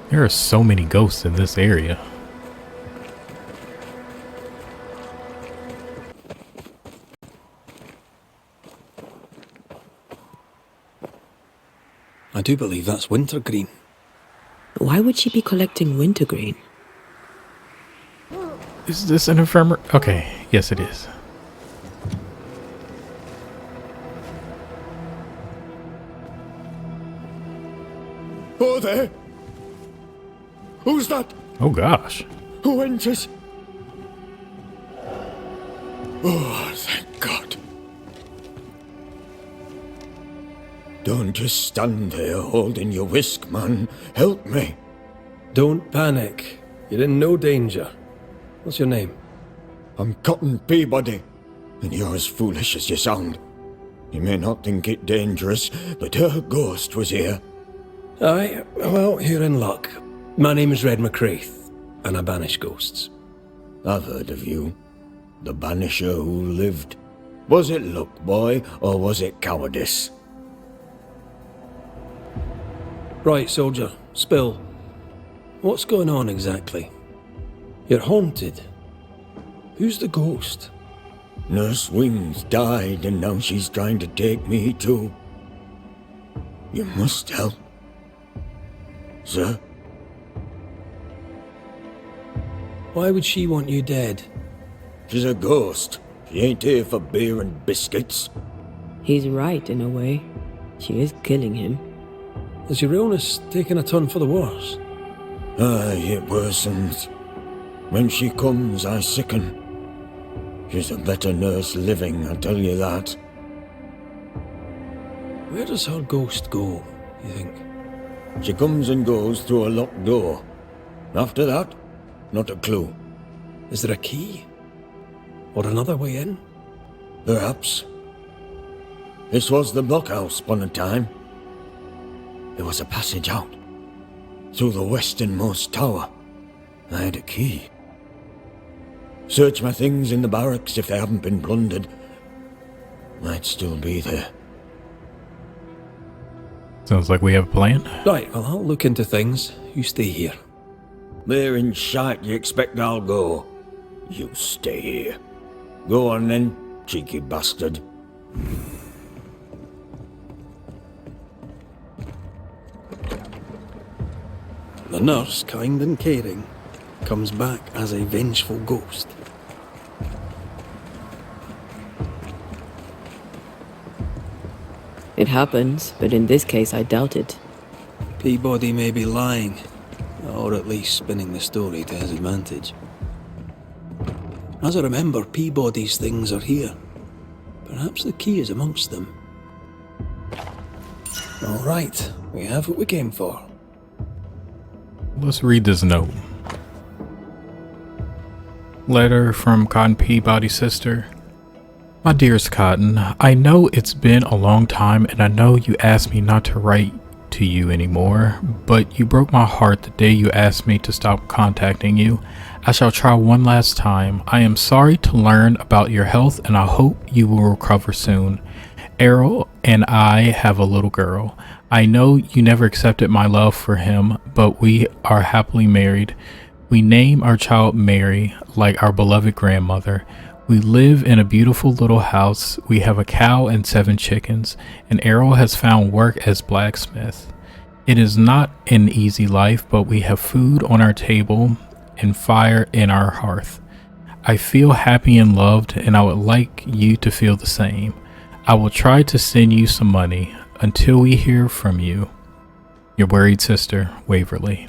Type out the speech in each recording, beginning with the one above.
There are so many ghosts in this area. I do believe that's wintergreen. Why would she be collecting wintergreen? Is this an infirmary? Okay, yes it is. Oh, there! Who's that? Oh gosh. Who enters? Oh, thank God. Don't just stand there holding your whisk, man. Help me. Don't panic. You're in no danger. What's your name? I'm Cotton Peabody, and you're as foolish as you sound. You may not think it dangerous, but her ghost was here. Aye, well, you're in luck. My name is Red McCraith, and I banish ghosts. I've heard of you. The Banisher who lived. Was it luck, boy, or was it cowardice? Right, soldier, spill. What's going on exactly? You're haunted. Who's the ghost? Nurse Wings died, and now she's trying to take me too. You must help. Sir? Why would she want you dead? She's a ghost. She ain't here for beer and biscuits. He's right in a way. She is killing him. Is your illness taking a turn for the worse? Aye, it worsens. When she comes, I sicken. She's a better nurse living, I tell you that. Where does her ghost go, you think? She comes and goes through a locked door. After that, not a clue. Is there a key? Or another way in? Perhaps. This was the blockhouse upon a time. There was a passage out. Through the westernmost tower. I had a key. Search my things in the barracks if they haven't been plundered. Might still be there. Sounds like we have a plan. Right, well, I'll look into things. You stay here. Where in shite you expect I'll go? You stay here. Go on then, cheeky bastard. The nurse, kind and caring, comes back as a vengeful ghost. It happens, but in this case I doubt it. Peabody may be lying, or at least spinning the story to his advantage. As I remember, Peabody's things are here. Perhaps the key is amongst them. All right, we have what we came for. Let's read this note. Letter from Cotton Peabody's sister. My dearest Cotton, I know it's been a long time and I know you asked me not to write to you anymore, but you broke my heart the day you asked me to stop contacting you. I shall try one last time. I am sorry to learn about your health and I hope you will recover soon. Errol and I have a little girl. I know you never accepted my love for him, but we are happily married. We name our child Mary, like our beloved grandmother. We live in a beautiful little house. We have a cow and 7 chickens, and Errol has found work as blacksmith. It is not an easy life, but we have food on our table and fire in our hearth. I feel happy and loved, and I would like you to feel the same. I will try to send you some money until we hear from you. Your worried sister, Waverly.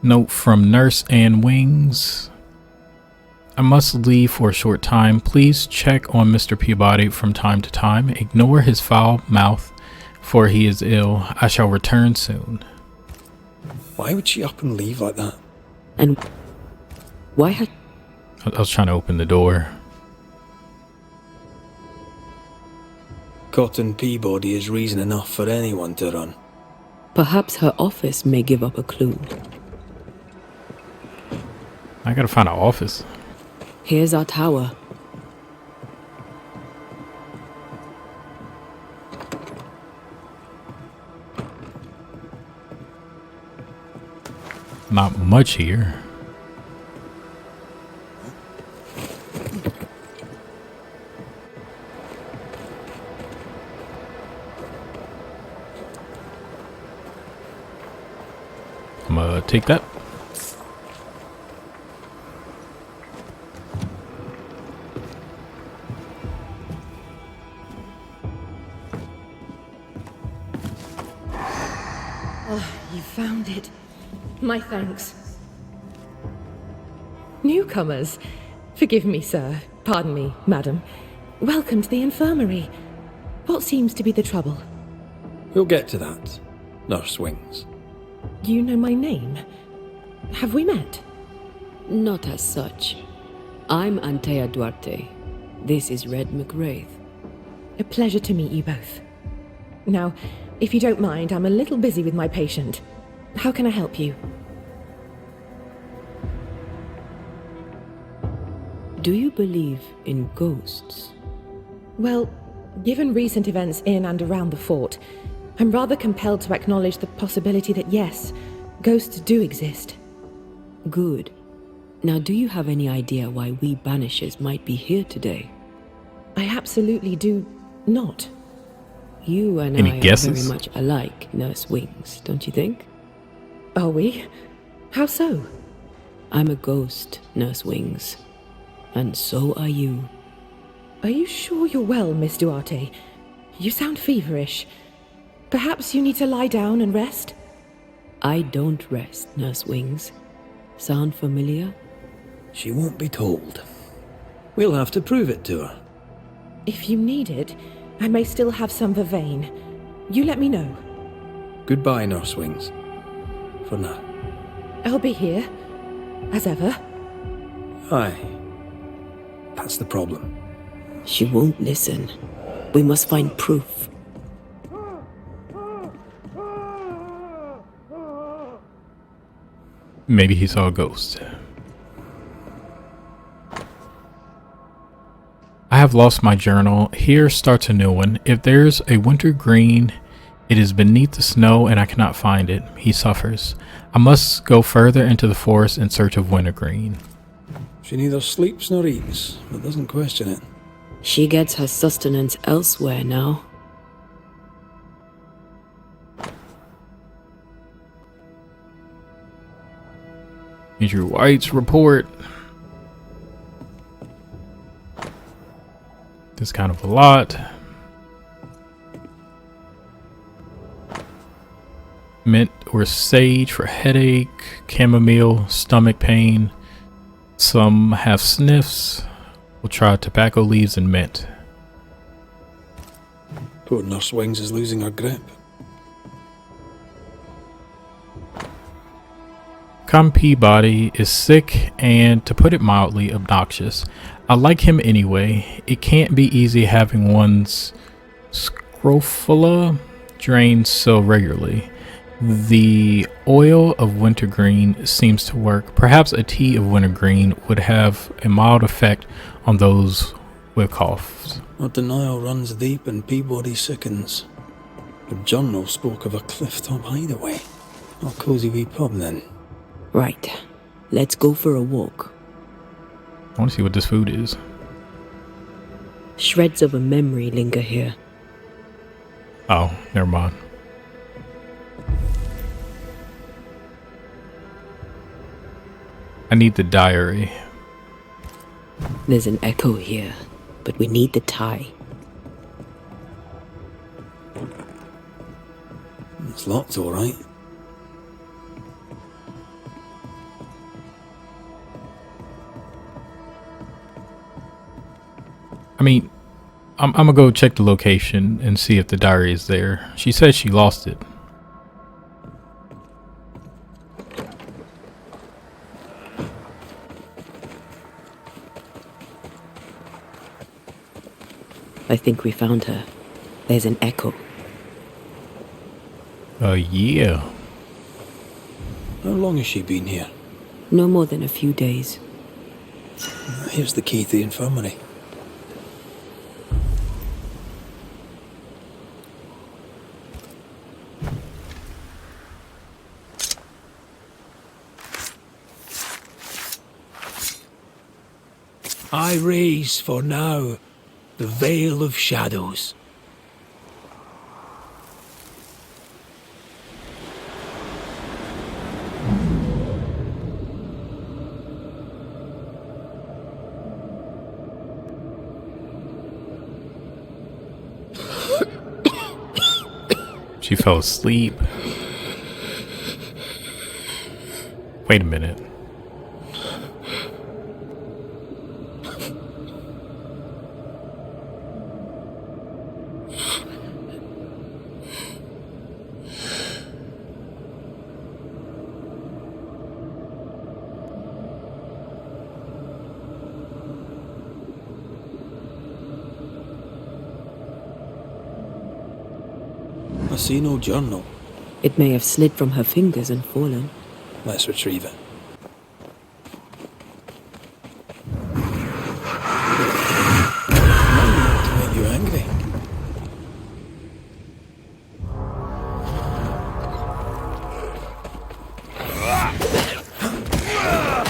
Note from Nurse Ann Wings. I must leave for a short time. Please check on Mr. Peabody from time to time. Ignore his foul mouth, for he is ill. I shall return soon. Why would she up and leave like that? And why had... I was trying to open the door. Cotton Peabody is reason enough for anyone to run. Perhaps her office may give up a clue. I gotta find an office. Here's our tower. Not much here. I'm gonna take that. You found it. My thanks. Newcomers. Forgive me, sir. Pardon me, madam. Welcome to the infirmary. What seems to be the trouble? We'll get to that, Nurse Wings. You know my name? Have we met? Not as such. I'm Antea Duarte. This is Red McWraith. A pleasure to meet you both. Now, if you don't mind, I'm a little busy with my patient. How can I help you? Do you believe in ghosts? Well, given recent events in and around the fort, I'm rather compelled to acknowledge the possibility that yes, ghosts do exist. Good. Now, do you have any idea why we Banishers might be here today? I absolutely do not. You and Any I guesses? are very much alike, Nurse Wings, don't you think? Are we? How so? I'm a ghost, Nurse Wings. And so are you. Are you sure you're well, Miss Duarte? You sound feverish. Perhaps you need to lie down and rest? I don't rest, Nurse Wings. Sound familiar? She won't be told. We'll have to prove it to her. If you need it, I may still have some vervain. You let me know. Goodbye, Nurse Wings. For now. I'll be here, as ever. Aye. That's the problem. She won't listen. We must find proof. Maybe he saw a ghost. I have lost my journal. Here starts a new one. If there's a wintergreen, it is beneath the snow and I cannot find it. He suffers. I must go further into the forest in search of wintergreen. She neither sleeps nor eats, but doesn't question it. She gets her sustenance elsewhere now. Andrew White's report. This kind of a lot. Mint or sage for headache, chamomile, stomach pain. Some have sniffs. We'll try tobacco leaves and mint. Poor Nurse Wings is losing her grip. Con Peabody is sick and, to put it mildly, obnoxious. I like him anyway. It can't be easy having one's scrofula drained so regularly. The oil of wintergreen seems to work. Perhaps a tea of wintergreen would have a mild effect on those with coughs. Our denial runs deep and Peabody sickens. The journal spoke of a clifftop hideaway. A cozy wee pub then. Right. Let's go for a walk. I want to see what this food is. Shreds of a memory linger here. Oh, never mind. I need the diary. There's an echo here, but we need the tie. It's locked all right. I mean, I'm gonna go check the location and see if the diary is there. She said she lost it. I think we found her. There's an echo. Yeah. How long has she been here? No more than a few days. Here's the key to the infirmary. I raise for now the veil of shadows. She fell asleep. Wait a minute. I see no journal. It may have slid from her fingers and fallen. Let's retrieve it. Might want to make you angry.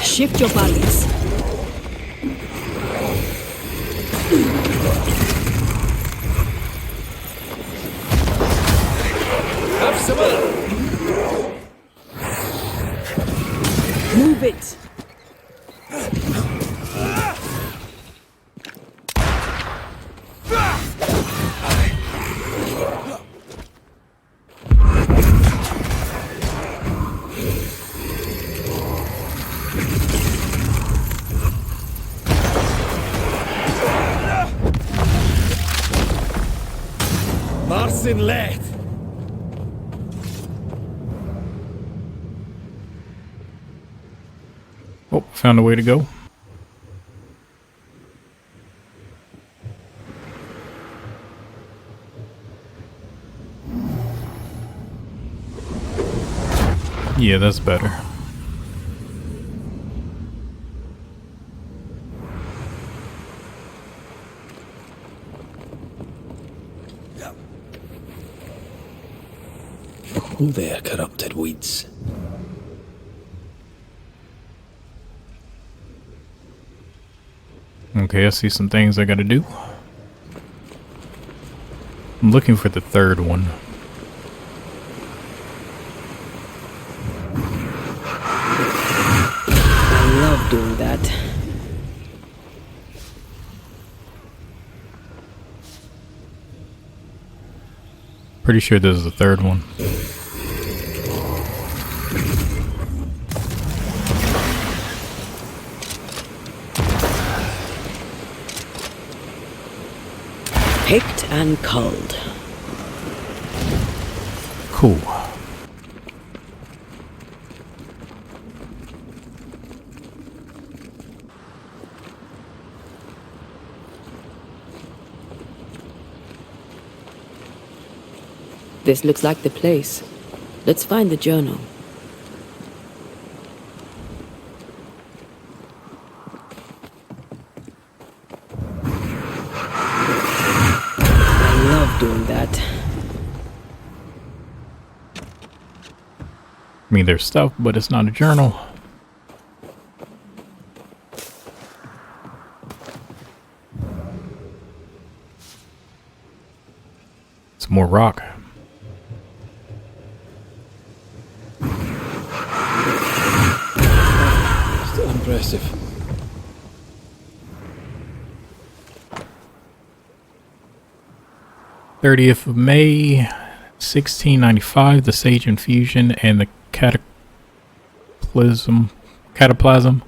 Shift your balance. Have some other. Move it. Marcin Let! Oh, found a way to go. Yeah, that's better. Oh there, corrupted weeds. Okay, I see some things I gotta do. I'm looking for the third one. I love doing that. Pretty sure this is the third one. Picked and culled. Cool. This looks like the place. Let's find the journal. I love doing that. I mean, there's stuff, but it's not a journal. It's more rock. Still impressive. '30th of May, 1695. The Sage Infusion and the cataplasm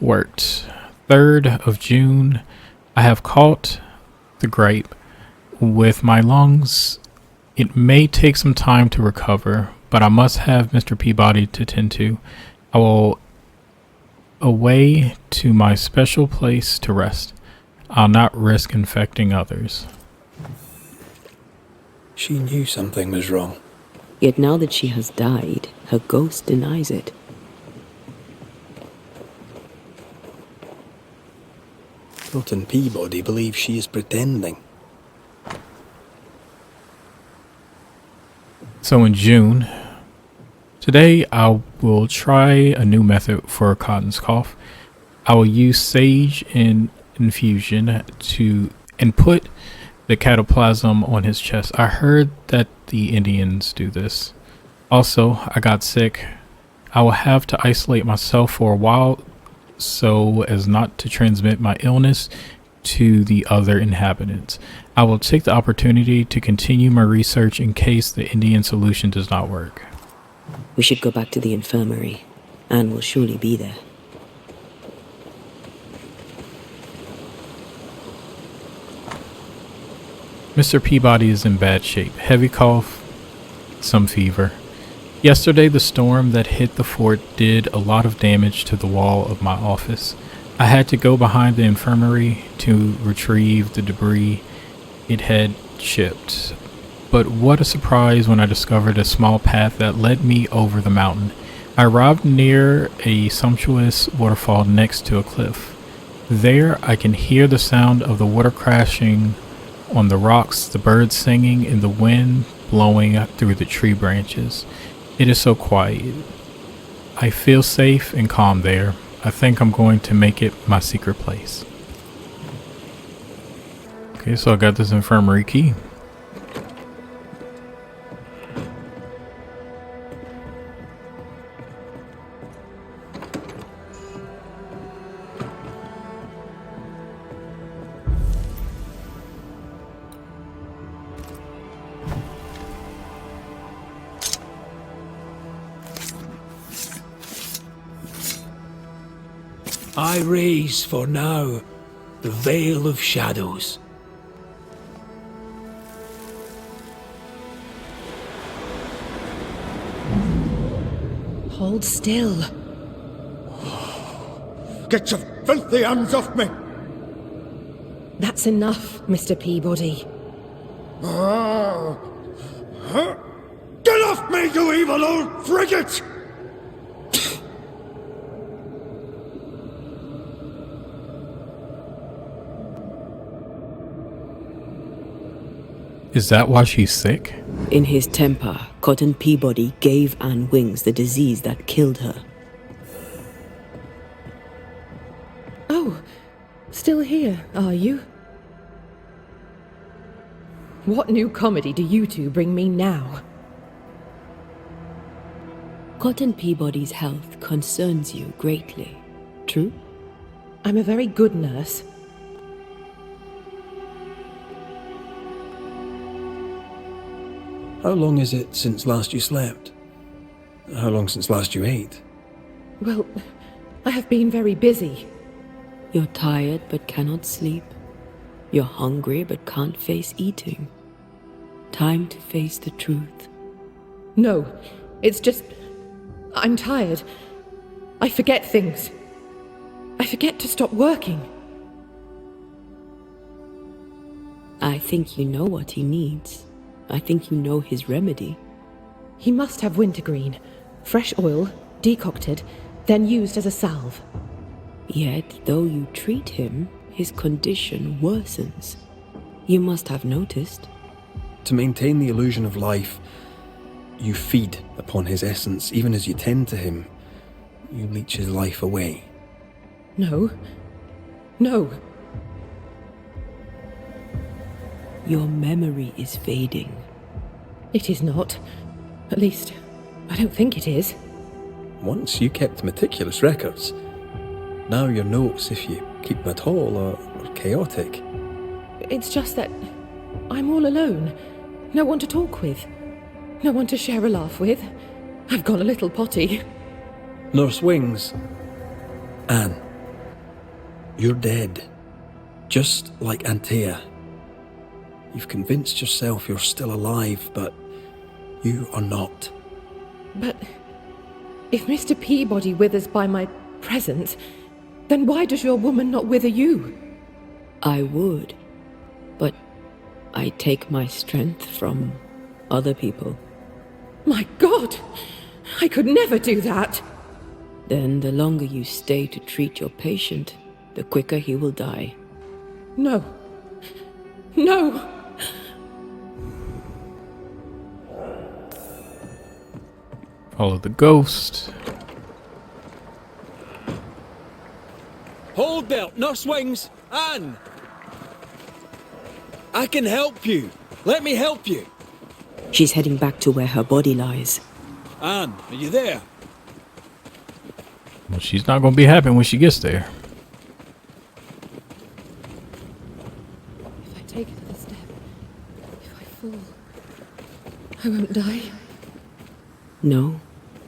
worked. 3rd of June. I have caught the gripe with my lungs. It may take some time to recover, but I must have Mr. Peabody to tend to. I will away to my special place to rest. I'll not risk infecting others. She knew something was wrong. Yet now that she has died, her ghost denies it. Hilton Peabody believes she is pretending. So in June, today I will try a new method for Cotton's cough. I will use sage and infusion and put the cataplasm on his chest. I heard that the Indians do this. Also, I got sick. I will have to isolate myself for a while so as not to transmit my illness to the other inhabitants. I will take the opportunity to continue my research in case the Indian solution does not work. We should go back to the infirmary. Anne will surely be there. Mr. Peabody is in bad shape. Heavy cough, some fever. Yesterday, the storm that hit the fort did a lot of damage to the wall of my office. I had to go behind the infirmary to retrieve the debris it had shipped. But what a surprise when I discovered a small path that led me over the mountain. I arrived near a sumptuous waterfall next to a cliff. There, I can hear the sound of the water crashing on the rocks, the birds singing, and the wind blowing through the tree branches. It is so quiet. I feel safe and calm there. I think I'm going to make it my secret place. Okay, so I got this infirmary key. I raise for now the veil of shadows. Hold still. Get your filthy hands off me! That's enough, Mr. Peabody. Get off me, you evil old frigate! Is that why she's sick? In his temper, Cotton Peabody gave Anne Wings the disease that killed her. Oh, still here, are you? What new comedy do you two bring me now? Cotton Peabody's health concerns you greatly, true? I'm a very good nurse. How long is it since last you slept? How long since last you ate? Well, I have been very busy. You're tired but cannot sleep. You're hungry but can't face eating. Time to face the truth. No, it's just... I'm tired. I forget things. I forget to stop working. I think you know what he needs. I think you know his remedy. He must have wintergreen. Fresh oil, decocted, then used as a salve. Yet, though you treat him, his condition worsens. You must have noticed. To maintain the illusion of life, you feed upon his essence. Even as you tend to him, you leech his life away. No. No. Your memory is fading. It is not. At least, I don't think it is. Once you kept meticulous records. Now your notes, if you keep them at all, are chaotic. It's just that I'm all alone. No one to talk with. No one to share a laugh with. I've gone a little potty. Nurse Wings. Anne. You're dead. Just like Antea. You've convinced yourself you're still alive, but you are not. But if Mr. Peabody withers by my presence, then why does your woman not wither you? I would, but I take my strength from other people. My God! I could never do that! Then the longer you stay to treat your patient, the quicker he will die. No. No! Follow the ghost. Hold there, Nurse Wings! Anne! I can help you. Let me help you. She's heading back to where her body lies. Anne, are you there? Well, she's not going to be happy when she gets there. If I take another step, if I fall, I won't die. No,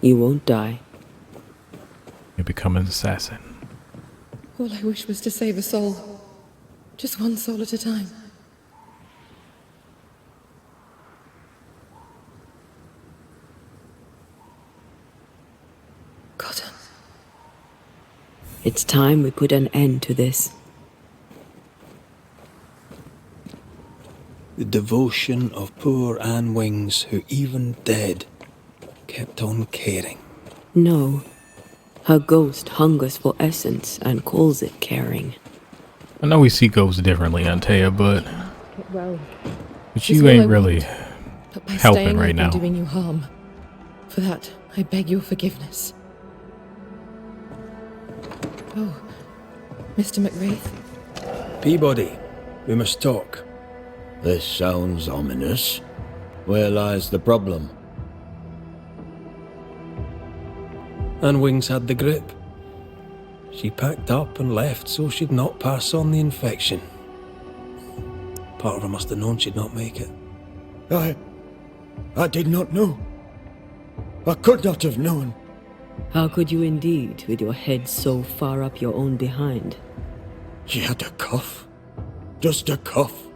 you won't die. You become an assassin. All I wish was to save a soul. Just one soul at a time. Cotton. It's time we put an end to this. The devotion of poor Anne Wings, who even dead, kept on caring. No, her ghost hungers for essence and calls it caring. I know we see ghosts differently, Antea, but Well, you ain't really but by helping staying, right I've been now. doing you harm. For that, I beg your forgiveness. Oh, Mr. McWraith. Peabody, we must talk. This sounds ominous. Where lies the problem? Anne Wings had the grip. She packed up and left so she'd not pass on the infection. Part of her must have known she'd not make it. I did not know. I could not have known. How could you indeed, with your head so far up your own behind? She had a cough. Just a cough.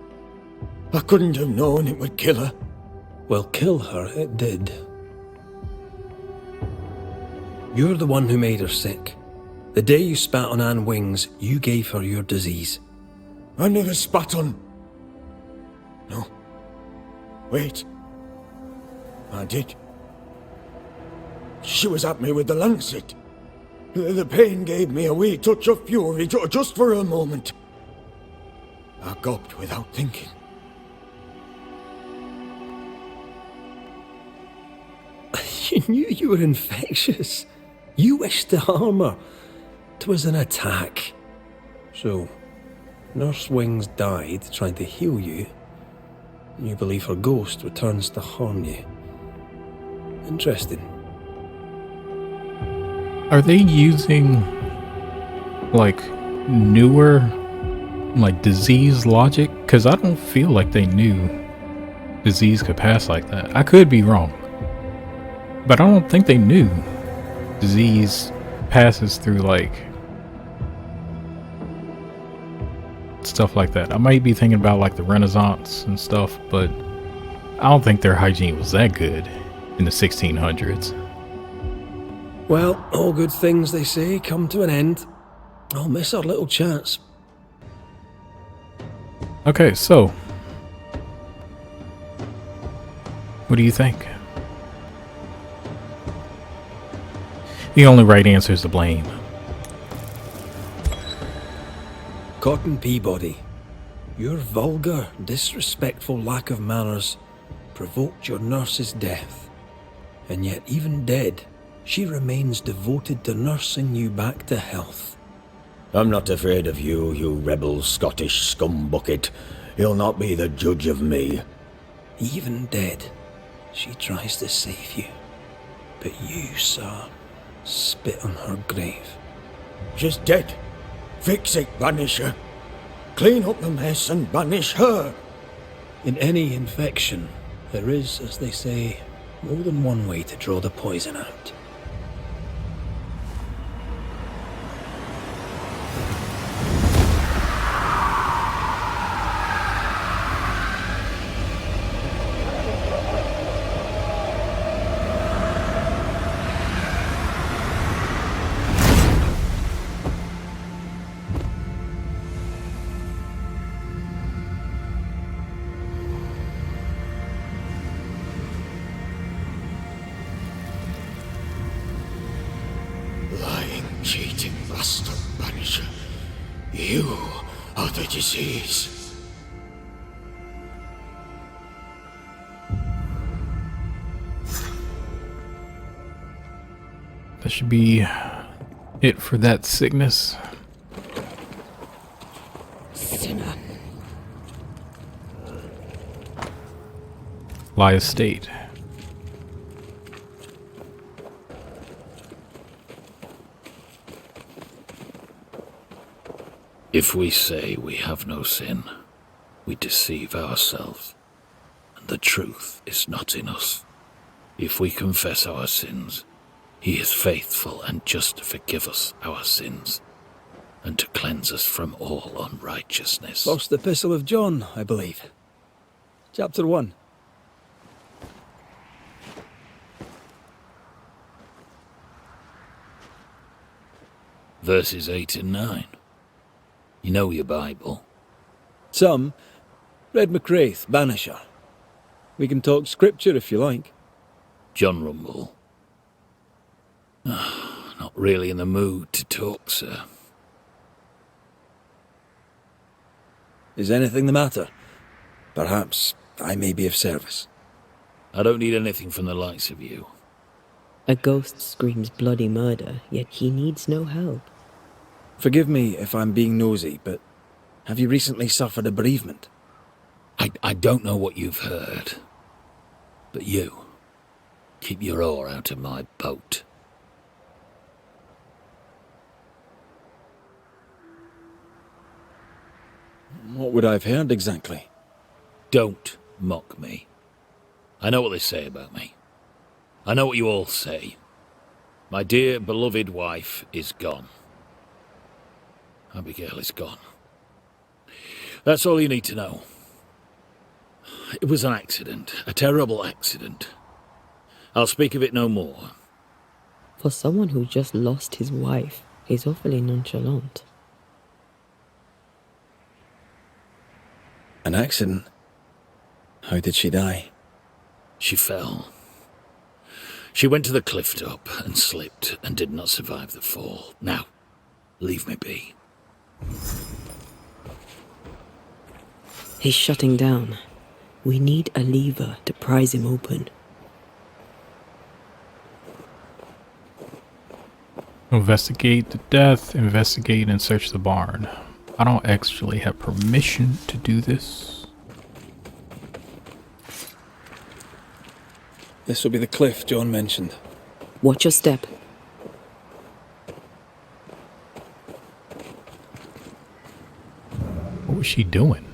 I couldn't have known it would kill her. Well, kill her it did. You're the one who made her sick. The day you spat on Anne Wings, you gave her your disease. I never spat on. No. Wait. I did. She was at me with the lancet. The pain gave me a wee touch of fury just for a moment. I gulped without thinking. You knew you were infectious. You wished to harm her. 'Twas an attack. So, Nurse Wings died trying to heal you. You believe her ghost returns to harm you. Interesting. Are they using like newer like disease logic? Because I don't feel like they knew disease could pass like that. I could be wrong, but I don't think they knew disease passes through like stuff like that. I might be thinking about like the Renaissance and stuff, but I don't think their hygiene was that good in the 1600s. Well, all good things, they say, come to an end. I'll miss our little chance. Okay, so what do you think? The only right answer is to blame. Cotton Peabody, your vulgar, disrespectful lack of manners provoked your nurse's death. And yet, even dead, she remains devoted to nursing you back to health. I'm not afraid of you, you rebel Scottish scumbucket. You'll not be the judge of me. Even dead, she tries to save you. But you, sir, spit on her grave. She's dead. Fix it, Banisher. Clean up the mess and banish her. In any infection, there is, as they say, more than one way to draw the poison out. Lying, cheating bastard, Banisher. You are the disease. That should be it for that sickness. lie estate. If we say we have no sin, we deceive ourselves, and the truth is not in us. If we confess our sins, he is faithful and just to forgive us our sins, and to cleanse us from all unrighteousness. First Epistle of John, I believe. Chapter 1. Verses 8 and 9. You know your Bible. Some. Red McCraith, Banisher. We can talk scripture if you like. John Rumble. Not really in the mood to talk, sir. Is anything the matter? Perhaps I may be of service. I don't need anything from the likes of you. A ghost screams bloody murder, yet he needs no help. Forgive me if I'm being nosy, but have you recently suffered a bereavement? I don't know what you've heard, but you, keep your oar out of my boat. What would I have heard exactly? Don't mock me. I know what they say about me. I know what you all say. My dear beloved wife is gone. Abigail is gone. That's all you need to know. It was an accident, a terrible accident. I'll speak of it no more. For someone who just lost his wife, he's awfully nonchalant. An accident? How did she die? She fell. She went to the cliff top and slipped and did not survive the fall. Now, leave me be. He's shutting down. We need a lever to prise him open. Investigate the death, investigate and search the barn. I don't actually have permission to do this. This will be the cliff John mentioned. Watch your step. What was she doing?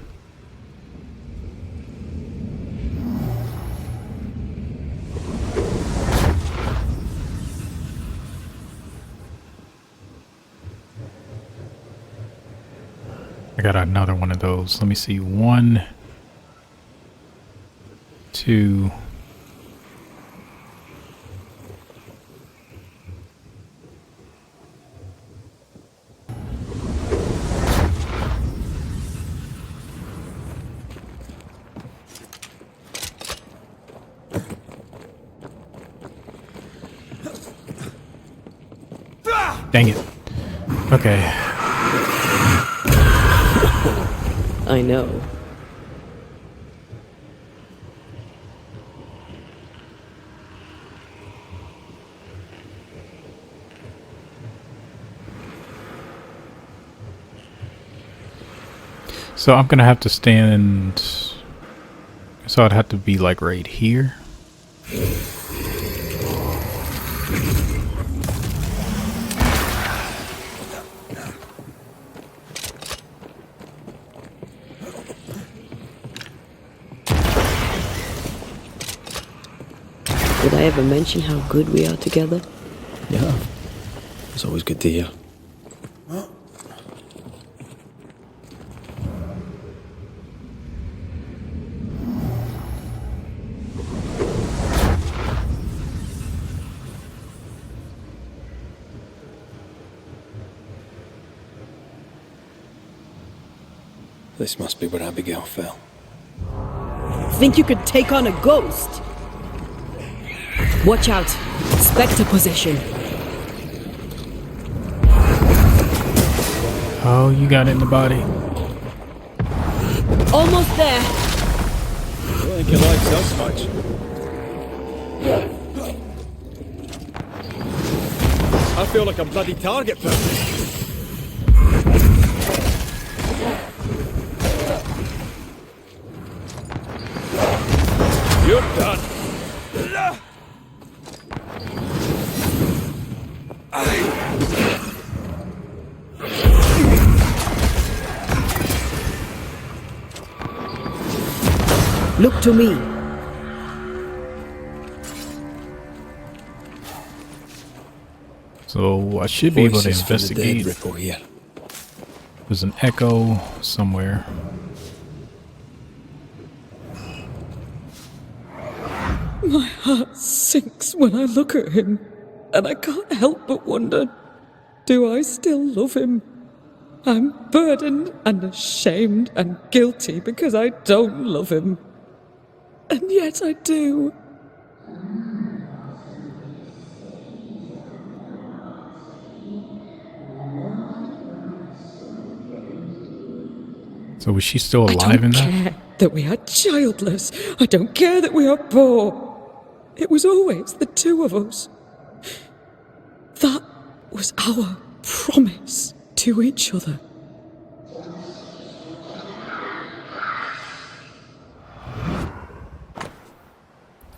I got another one of those. Let me see. 1, 2. Dang it. Okay. I know. So I'm gonna have to stand. So I'd have to be like right here. Did I ever mention how good we are together? Yeah. It's always good to hear. This must be where Abigail fell. Think you could take on a ghost? Watch out! Spectre possession. Oh, you got it in the body. Almost there. I don't think he likes us much. I feel like a bloody target practice. You're Look to me. So I should be able to Voices from the dead investigate. ripple here. There's an echo somewhere. My heart sinks when I look at him, and I can't help but wonder, do I still love him? I'm burdened and ashamed and guilty because I don't love him. And yet I do. So was she still I alive in don't that? care that we are childless. I don't care that we are poor. It was always the two of us. That was our promise to each other.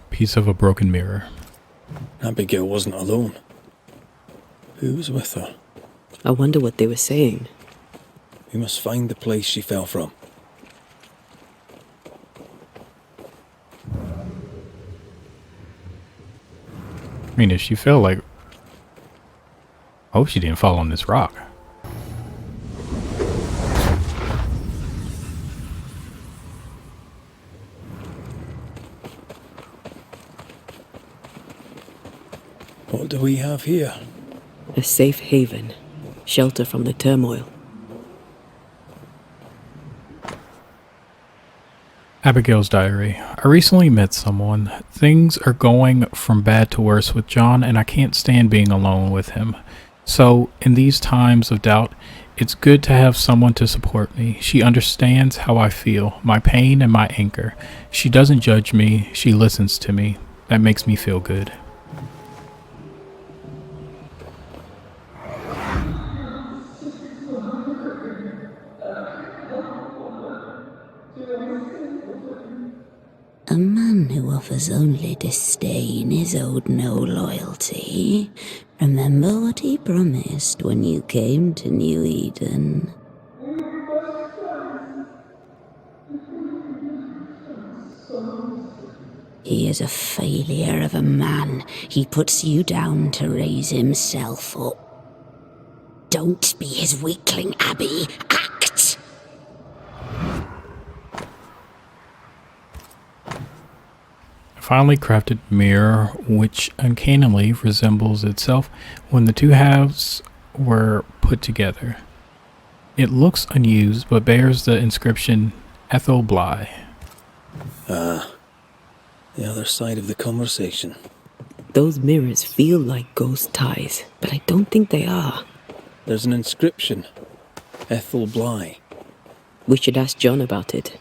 Piece of a broken mirror. Abigail wasn't alone. Who was with her? I wonder what they were saying. We must find the place she fell from. I mean, if she fell like... I hope she didn't fall on this rock. What do we have here? A safe haven. Shelter from the turmoil. Abigail's diary. I recently met someone. Things are going from bad to worse with John, and I can't stand being alone with him. So, in these times of doubt, it's good to have someone to support me. She understands how I feel, my pain and my anger. She doesn't judge me, she listens to me. That makes me feel good. A man who offers only disdain is owed no loyalty. Remember what he promised when you came to New Eden. He is a failure of a man. He puts you down to raise himself up. Don't be his weakling, Abby. Act! Finely crafted mirror, which uncannily resembles itself when the two halves were put together. It looks unused, but bears the inscription Ethel Bly. The other side of the conversation. Those mirrors feel like ghost ties, but I don't think they are. There's an inscription. Ethel Bly. We should ask John about it.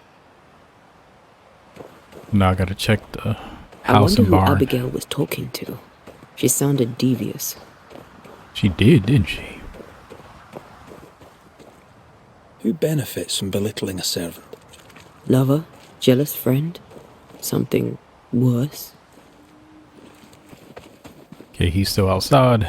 Now I gotta check the I house wonder and who barn. Abigail was talking to. She sounded devious. She did, didn't she? Who benefits from belittling a servant? Lover? Jealous friend? Something worse? Okay, he's still outside.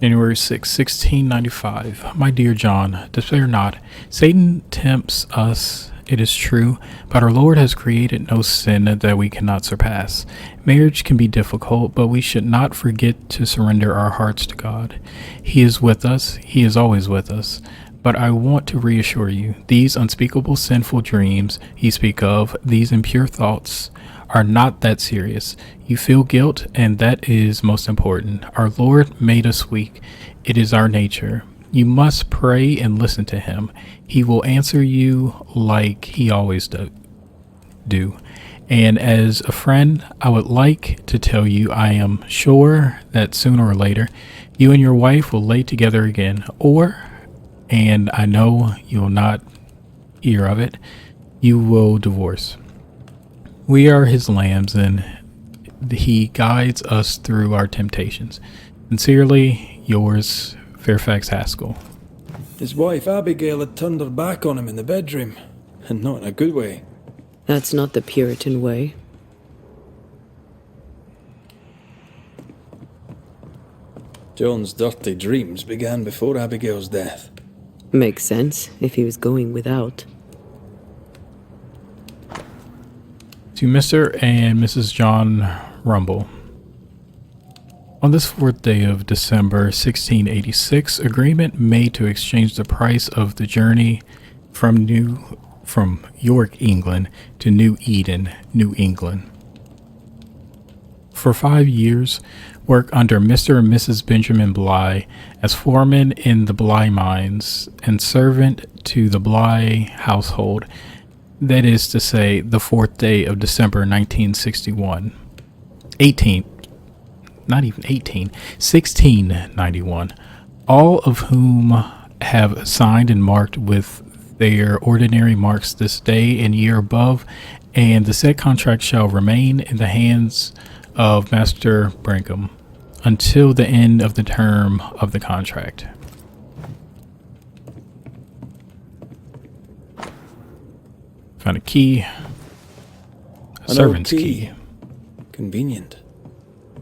January 6, 1695. My dear John, despair not. Satan tempts us, it is true, but our Lord has created no sin that we cannot surpass. Marriage can be difficult, but we should not forget to surrender our hearts to God. He is with us. He is always with us. But I want to reassure you, these unspeakable sinful dreams you speak of, these impure thoughts, are not that serious. You feel guilt, and that is most important. Our Lord made us weak. It is our nature. You must pray and listen to him. He will answer you like he always do. And as a friend, I would like to tell you I am sure that sooner or later, you and your wife will lay together again. And I know you'll not hear of it, you will divorce. We are his lambs, and he guides us through our temptations. Sincerely, yours, Fairfax Haskell. His wife Abigail had turned her back on him in the bedroom, and not in a good way. That's not the Puritan way. John's dirty dreams began before Abigail's death. Makes sense if he was going without. To Mr. and Mrs. John Rumble. On this 4th day of December 1686, agreement made to exchange the price of the journey from York, England to New Eden, New England. For 5 years, work under Mr. and Mrs. Benjamin Bligh as foreman in the Bligh mines and servant to the Bligh household. That is to say, the 4th day of December 1691, all of whom have signed and marked with their ordinary marks this day and year above, and the said contract shall remain in the hands of Master Brigham until the end of the term of the contract. Found a key. A servant's key. Convenient.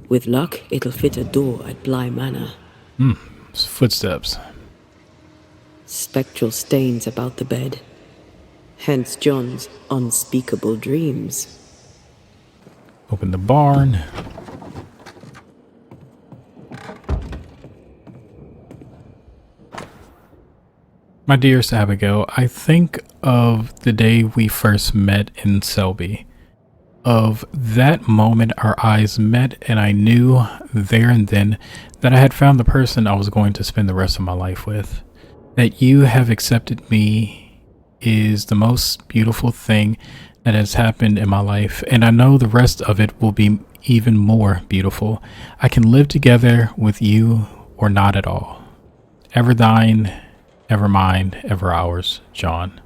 With luck, it'll fit a door at Bligh Manor. Footsteps. Spectral stains about the bed. Hence John's unspeakable dreams. Open the barn. My dearest Abigail, I think of the day we first met in Selby. Of that moment our eyes met, and I knew there and then that I had found the person I was going to spend the rest of my life with. That you have accepted me is the most beautiful thing that has happened in my life, and I know the rest of it will be even more beautiful. I can live together with you or not at all. Ever thine, ever mine, ever ours, John.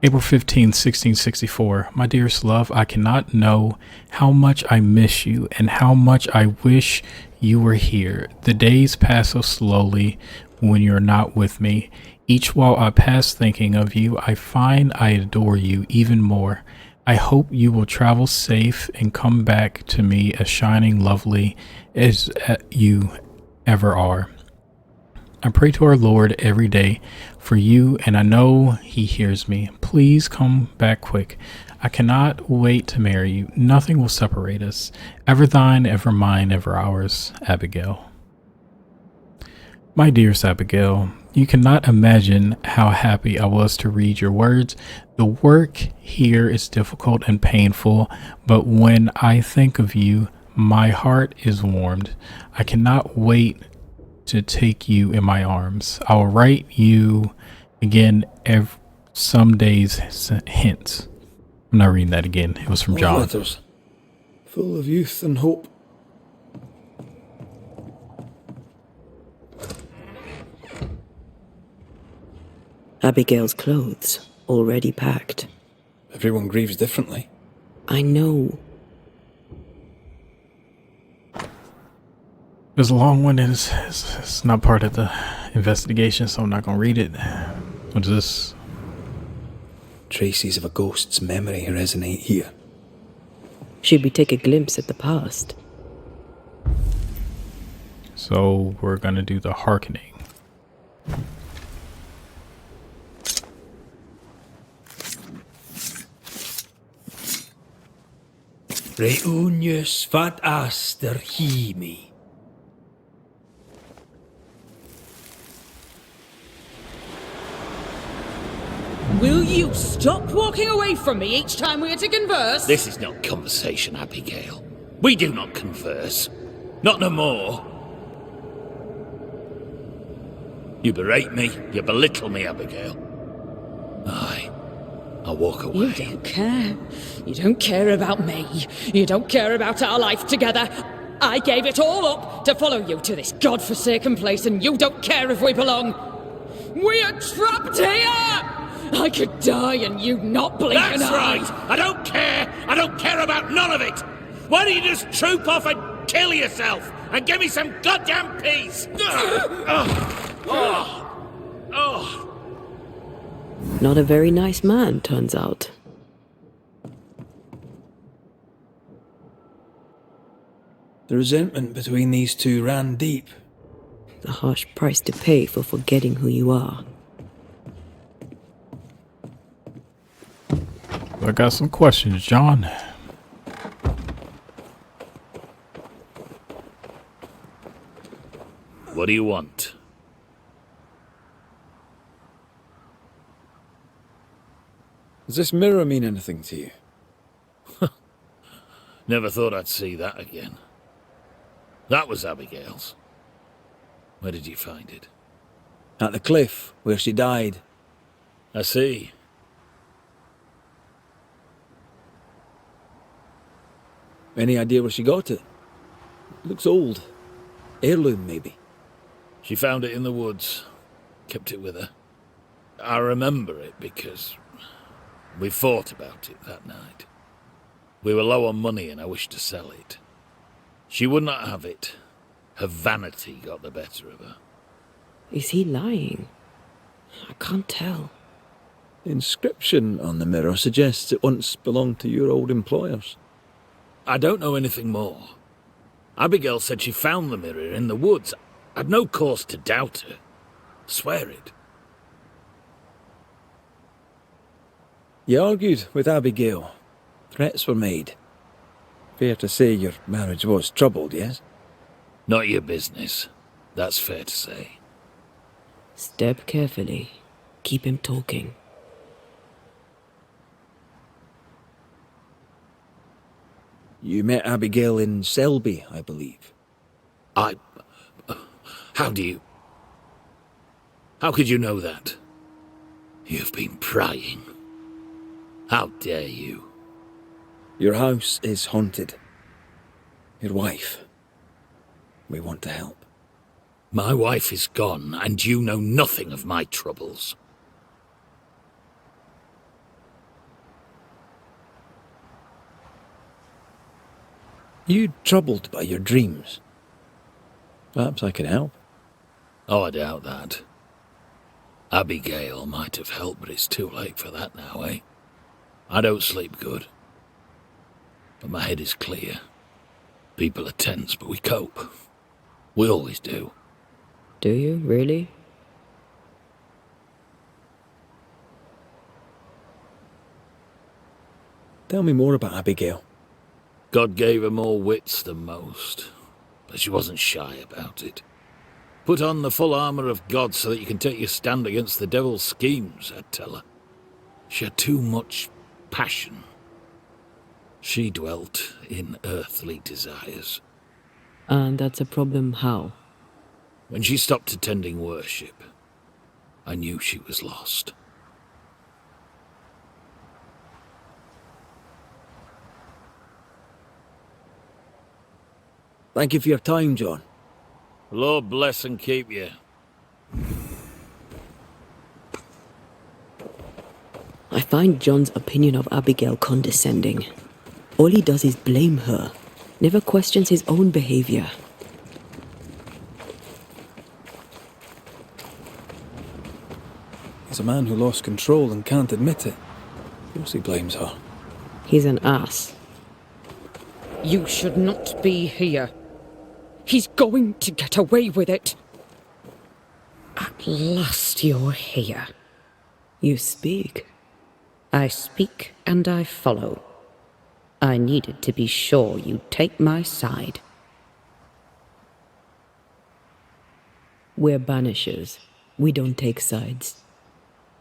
April 15, 1664. My dearest love, I cannot know how much I miss you and how much I wish you were here. The days pass so slowly when you're not with me. Each while I pass thinking of you, I find I adore you even more. I hope you will travel safe and come back to me as shining lovely as you ever are. I pray to our Lord every day for you, and I know he hears me. Please come back quick. I cannot wait to marry you. Nothing will separate us. Ever thine, ever mine, ever ours, Abigail. My dearest Abigail, you cannot imagine how happy I was to read your words. The work here is difficult and painful, but when I think of you, my heart is warmed. I cannot wait to take you in my arms. I will write you again some days hence. I'm not reading that again. It was from John. Letters, full of youth and hope. Abigail's clothes, already packed. Everyone grieves differently. I know. It was a long one, and it's not part of the investigation, so I'm not going to read it. What is this? Traces of a ghost's memory resonate here. Should we take a glimpse at the past? So we're going to do the hearkening. Reunius fat aster himi. Will you stop walking away from me each time we are to converse? This is not conversation, Abigail. We do not converse. Not no more. You berate me, you belittle me, Abigail. Aye, I'll walk away. You don't care. You don't care about me. You don't care about our life together. I gave it all up to follow you to this godforsaken place, and you don't care if we belong. We are trapped here! I could die and you not blink an That's eye. right! I don't care! I don't care about none of it! Why don't you just troop off and kill yourself and give me some goddamn peace? Oh! Not a very nice man, turns out. The resentment between these two ran deep. A harsh price to pay for forgetting who you are. I got some questions, John. What do you want? Does this mirror mean anything to you? Never thought I'd see that again. That was Abigail's. Where did you find it? At the cliff, where she died. I see. Any idea where she got it? Looks old. Heirloom, maybe. She found it in the woods. Kept it with her. I remember it because we fought about it that night. We were low on money and I wished to sell it. She would not have it. Her vanity got the better of her. Is he lying? I can't tell. The inscription on the mirror suggests it once belonged to your old employers. I don't know anything more. Abigail said she found the mirror in the woods. I'd no cause to doubt her. Swear it. You argued with Abigail. Threats were made. Fair to say your marriage was troubled, yes? Not your business. That's fair to say. Step carefully. Keep him talking. You met Abigail in Selby, I believe. How could you know that? You've been prying. How dare you? Your house is haunted. Your wife. We want to help. My wife is gone, and you know nothing of my troubles. You troubled by your dreams? Perhaps I can help. Oh, I doubt that. Abigail might have helped, but it's too late for that now, eh? I don't sleep good. But my head is clear. People are tense, but we cope. We always do. Do you, really? Tell me more about Abigail. God gave her more wits than most, but she wasn't shy about it. Put on the full armour of God so that you can take your stand against the devil's schemes, I'd tell her. She had too much passion. She dwelt in earthly desires. And that's a problem how? When she stopped attending worship, I knew she was lost. Thank you for your time, John. Lord bless and keep you. I find John's opinion of Abigail condescending. All he does is blame her, never questions his own behavior. He's a man who lost control and can't admit it. Of course he blames her. He's an ass. You should not be here. He's going to get away with it. At last you're here. You speak. I speak and I follow. I needed to be sure you'd take my side. We're Banishers. We don't take sides.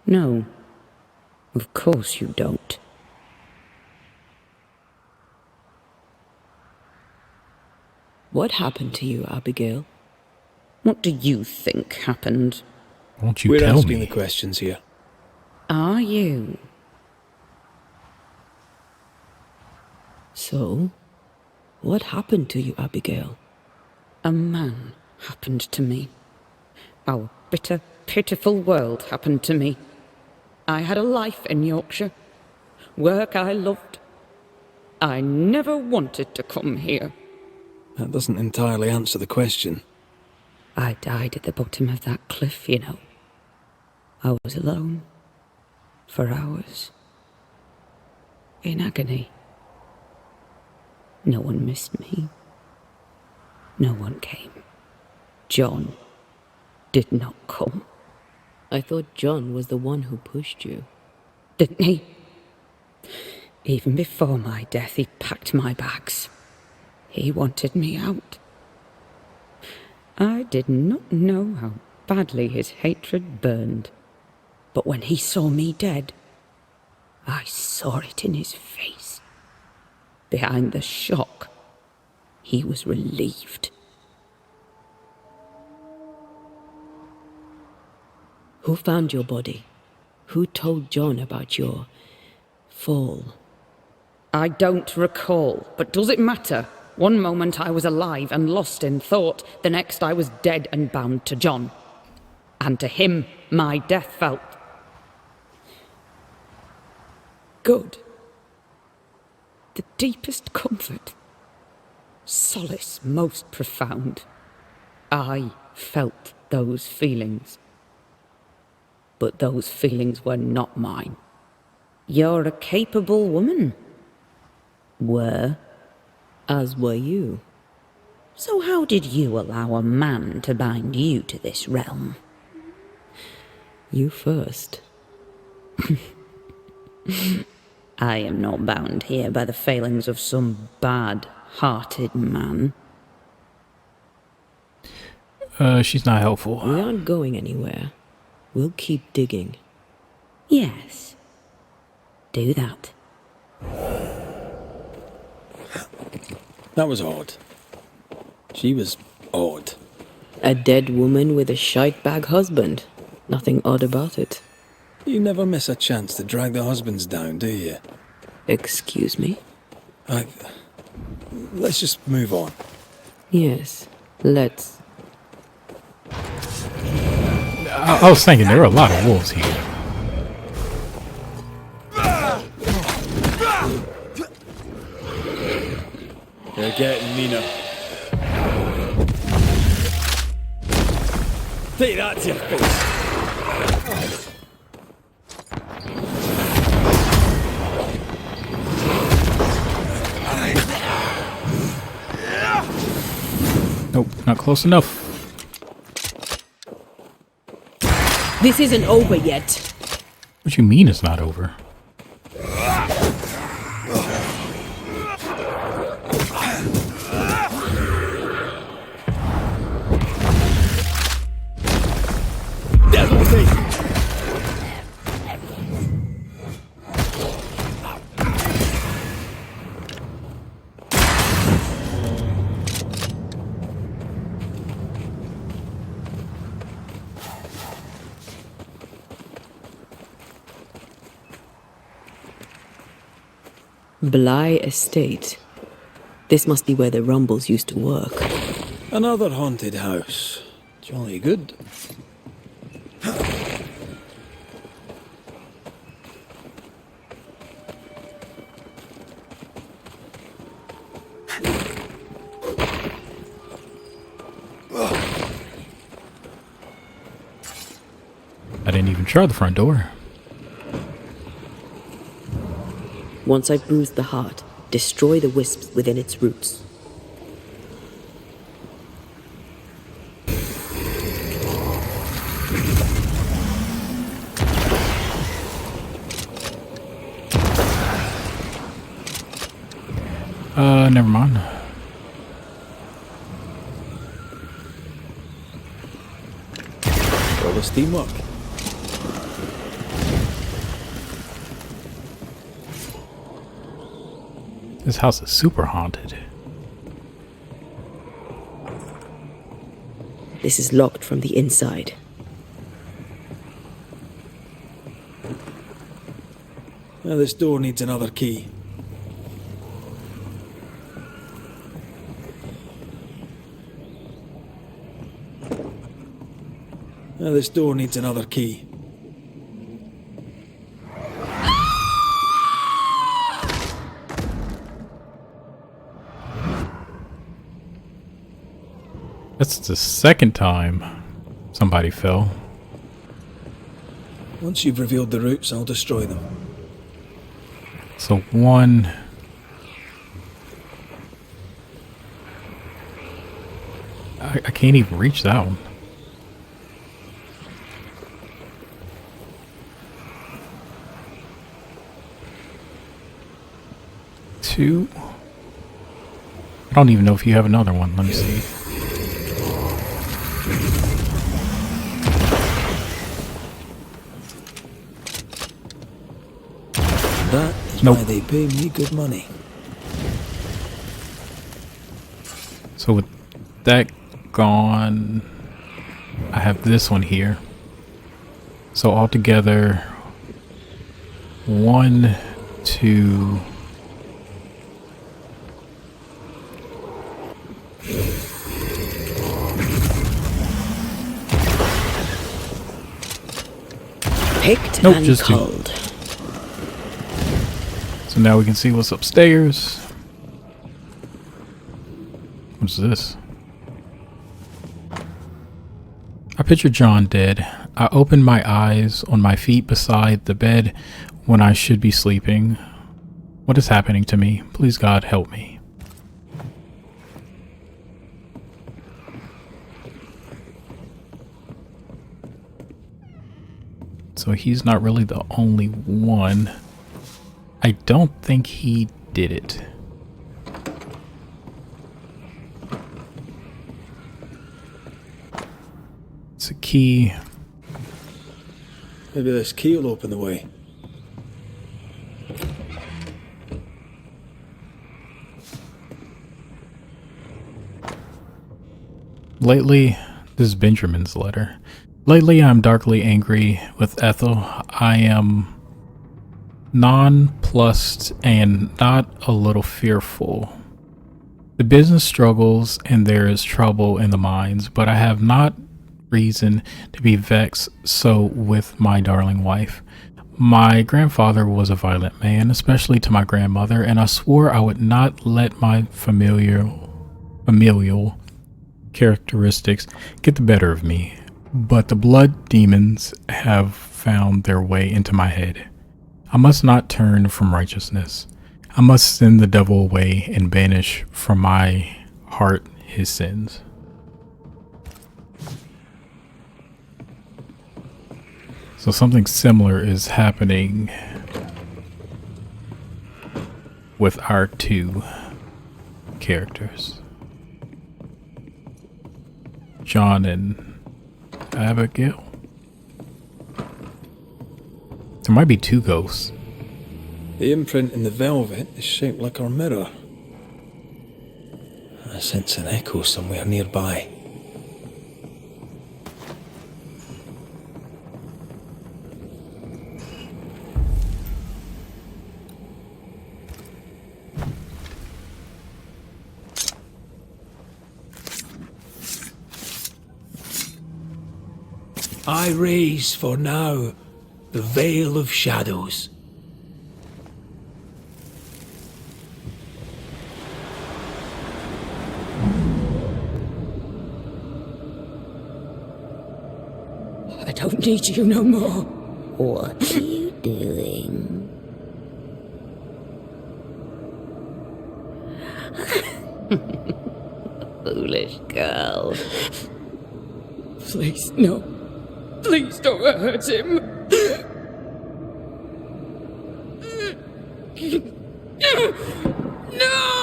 No, of course you don't. What happened to you, Abigail? What do you think happened? Won't you We're tell asking me? the questions here. Are you? So, what happened to you, Abigail? A man happened to me. Our bitter, pitiful world happened to me. I had a life in Yorkshire. Work I loved. I never wanted to come here. That doesn't entirely answer the question. I died at the bottom of that cliff, you know. I was alone. For hours. In agony. No one missed me. No one came. John did not come. I thought John was the one who pushed you. Didn't he? Even before my death, he packed my bags. He wanted me out. I did not know how badly his hatred burned. But when he saw me dead, I saw it in his face. Behind the shock, he was relieved. Who found your body? Who told John about your fall? I don't recall, but does it matter? One moment I was alive and lost in thought, the next I was dead and bound to John. And to him, my death felt good. The deepest comfort. Solace most profound. I felt those feelings. But those feelings were not mine. You're a capable woman. Were. As were you. So how did you allow a man to bind you to this realm? You first. I am not bound here by the failings of some bad-hearted man. She's not helpful. We aren't going anywhere. We'll keep digging. Yes. Do that. That was odd. She was odd. A dead woman with a shite-bag husband. Nothing odd about it. You never miss a chance to drag the husbands down, do you? Excuse me? Let's just move on. Yes, let's. I was thinking there are a lot of wolves here. They're getting meaner. Take that to your face. Nope, not close enough. This isn't over yet. What you mean it's not over? Bly Estate. This must be where the Rumbles used to work. Another haunted house. Jolly good. I didn't even try the front door. Once I've bruised the heart, destroy the wisps within its roots. Never mind. All the steamwork. This house is super haunted. This is locked from the inside. Now this door needs another key. Now this door needs another key. That's the second time somebody fell. Once you've revealed the roots, I'll destroy them. So 1. I can't even reach that one. 2. I don't even know if you have another one. Let me see. That is Nope. why they pay me good money. So with that gone, I have this one here. So altogether, 1, 2. Picked Nope, and just 2. culled. So now we can see what's upstairs. What's this? I picture John dead. I open my eyes on my feet beside the bed when I should be sleeping. What is happening to me? Please, God, help me. So he's not really the only one. I don't think he did it. It's a key. Maybe this key will open the way. Lately, this is Benjamin's letter. Lately, I'm darkly angry with Ethel. I am nonplussed and not a little fearful. The business struggles and there is trouble in the mines, but I have not reason to be vexed so with my darling wife. My grandfather was a violent man, especially to my grandmother, and I swore I would not let my familial characteristics get the better of me. But the blood demons have found their way into my head. I must not turn from righteousness. I must send the devil away and banish from my heart his sins. So something similar is happening with our 2 characters, John and Abigail. There might be 2 ghosts. The imprint in the velvet is shaped like our mirror. I sense an echo somewhere nearby. I raise for now the veil of shadows. I don't need you no more. What are you doing? Foolish girl. Please, no. Please don't hurt him. No!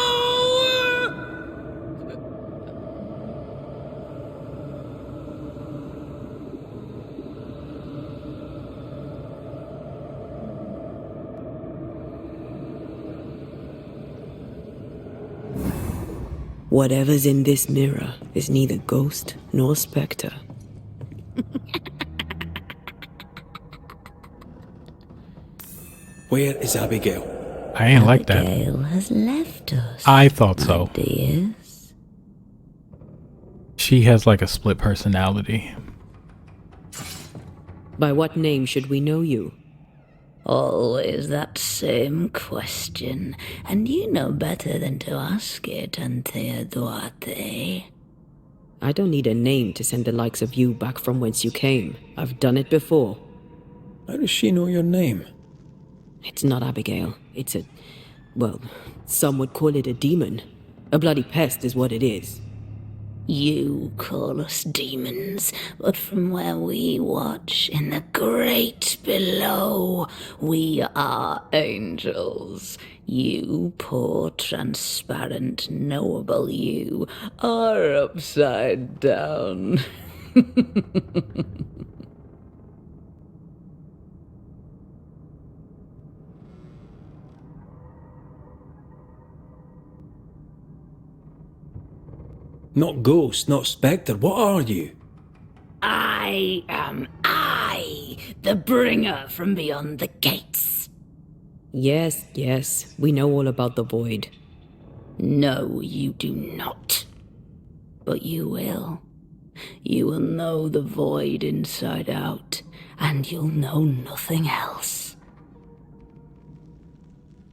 Whatever's in this mirror is neither ghost nor spectre. Where is Abigail? I ain't like that. Abigail has left us. I thought so. Dears. She has like a split personality. By what name should we know you? Always that same question, and you know better than to ask it, Anthea Duarte. I don't need a name to send the likes of you back from whence you came. I've done it before. How does she know your name? It's not Abigail. It's a... well, some would call it a demon. A bloody pest is what it is. You call us demons, but from where we watch in the great below, we are angels. You poor, transparent, knowable you are upside down. Not ghost, not spectre. What are you? I am I, the bringer from beyond the gates. Yes, yes, we know all about the void. No, you do not. But you will. You will know the void inside out, and you'll know nothing else.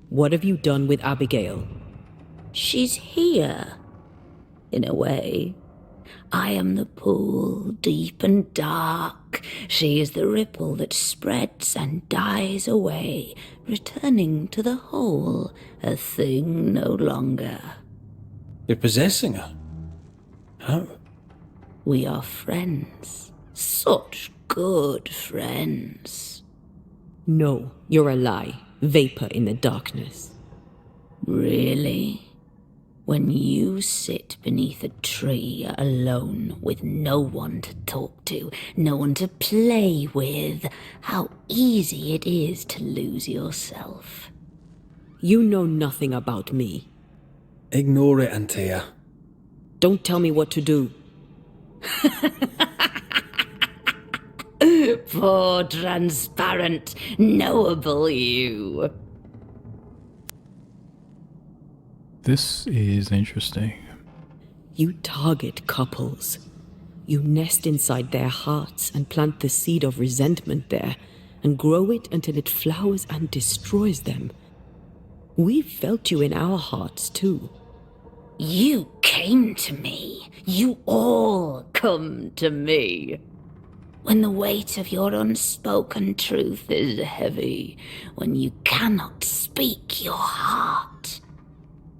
What have you done with Abigail? She's here. In a way. I am the pool, deep and dark. She is the ripple that spreads and dies away, returning to the whole, a thing no longer. You're possessing her? How? We are friends. Such good friends. No, you're a lie. Vapor in the darkness. Really? When you sit beneath a tree alone with no one to talk to, no one to play with, how easy it is to lose yourself. You know nothing about me. Ignore it, Antea. Don't tell me what to do. Poor, transparent, knowable you. This is interesting. You target couples. You nest inside their hearts and plant the seed of resentment there, and grow it until it flowers and destroys them. We've felt you in our hearts too. You came to me. You all come to me. When the weight of your unspoken truth is heavy, when you cannot speak your heart.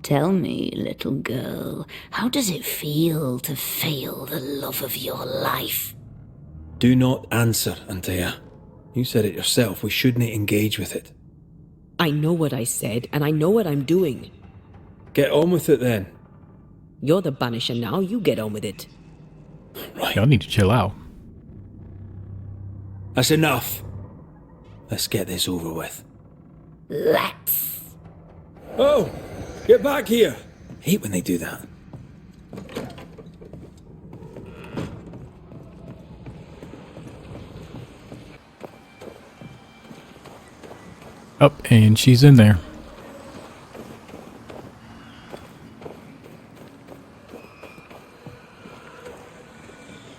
Tell me, little girl, how does it feel to fail the love of your life? Do not answer, Antea. You said it yourself. We shouldn't engage with it. I know what I said, and I know what I'm doing. Get on with it then. You're the Banisher now, you get on with it. Right. Y'all need to chill out. That's enough. Let's get this over with. Let's. Oh! Get back here! I hate when they do that. Up, and she's in there.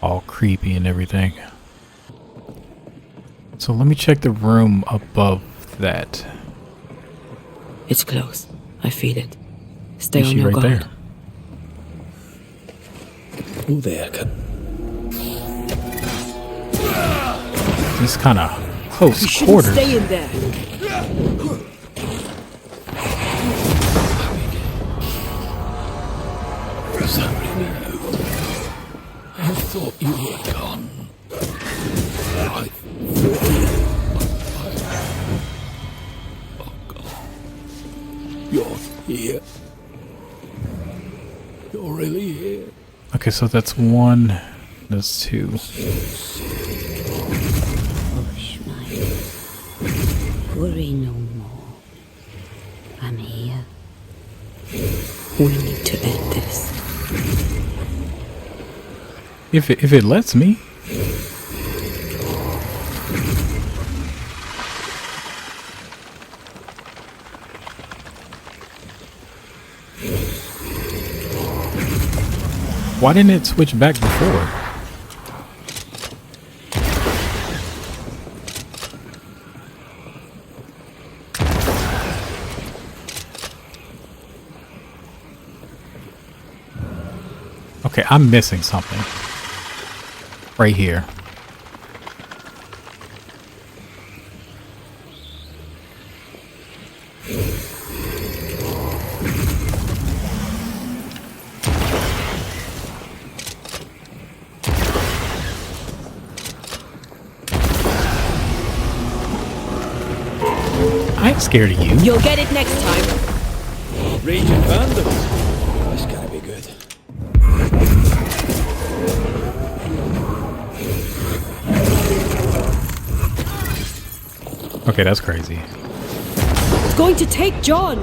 All creepy and everything. So let me check the room above that. It's close. I feel it. Stay Is on she your right guard. there? Oh, there. This kind of close You shouldn't quarters. stay in there. Is that really you? I thought you were gone. I Oh God. You're here. You're really here. Okay, so that's one. That's two. Hush, my love. Worry no more. I'm here. We need to end this. If it lets me. Why didn't it switch back before? Okay, I'm missing something. Right here. I ain't scared of you. You'll get it next time. Raging Vandal. This gotta be good. Okay, that's crazy. It's going to take John.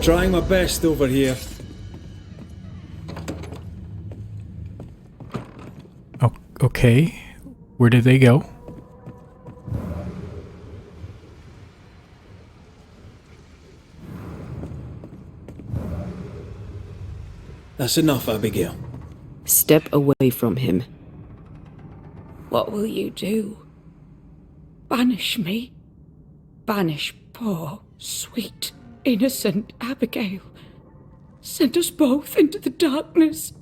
Trying my best over here. Oh, okay. Where did they go? That's enough, Abigail. Step away from him. What will you do? Banish me? Banish poor, sweet, innocent Abigail? Send us both into the darkness?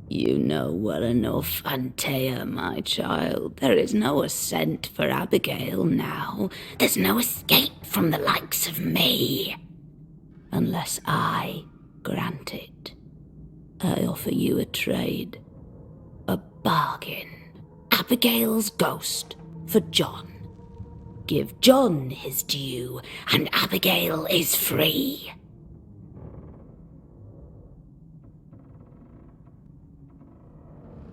You know well enough, Antea, my child. There is no ascent for Abigail now. There's no escape from the likes of me. Unless I grant it. I offer you a trade. A bargain. Abigail's ghost for John. Give John his due, and Abigail is free.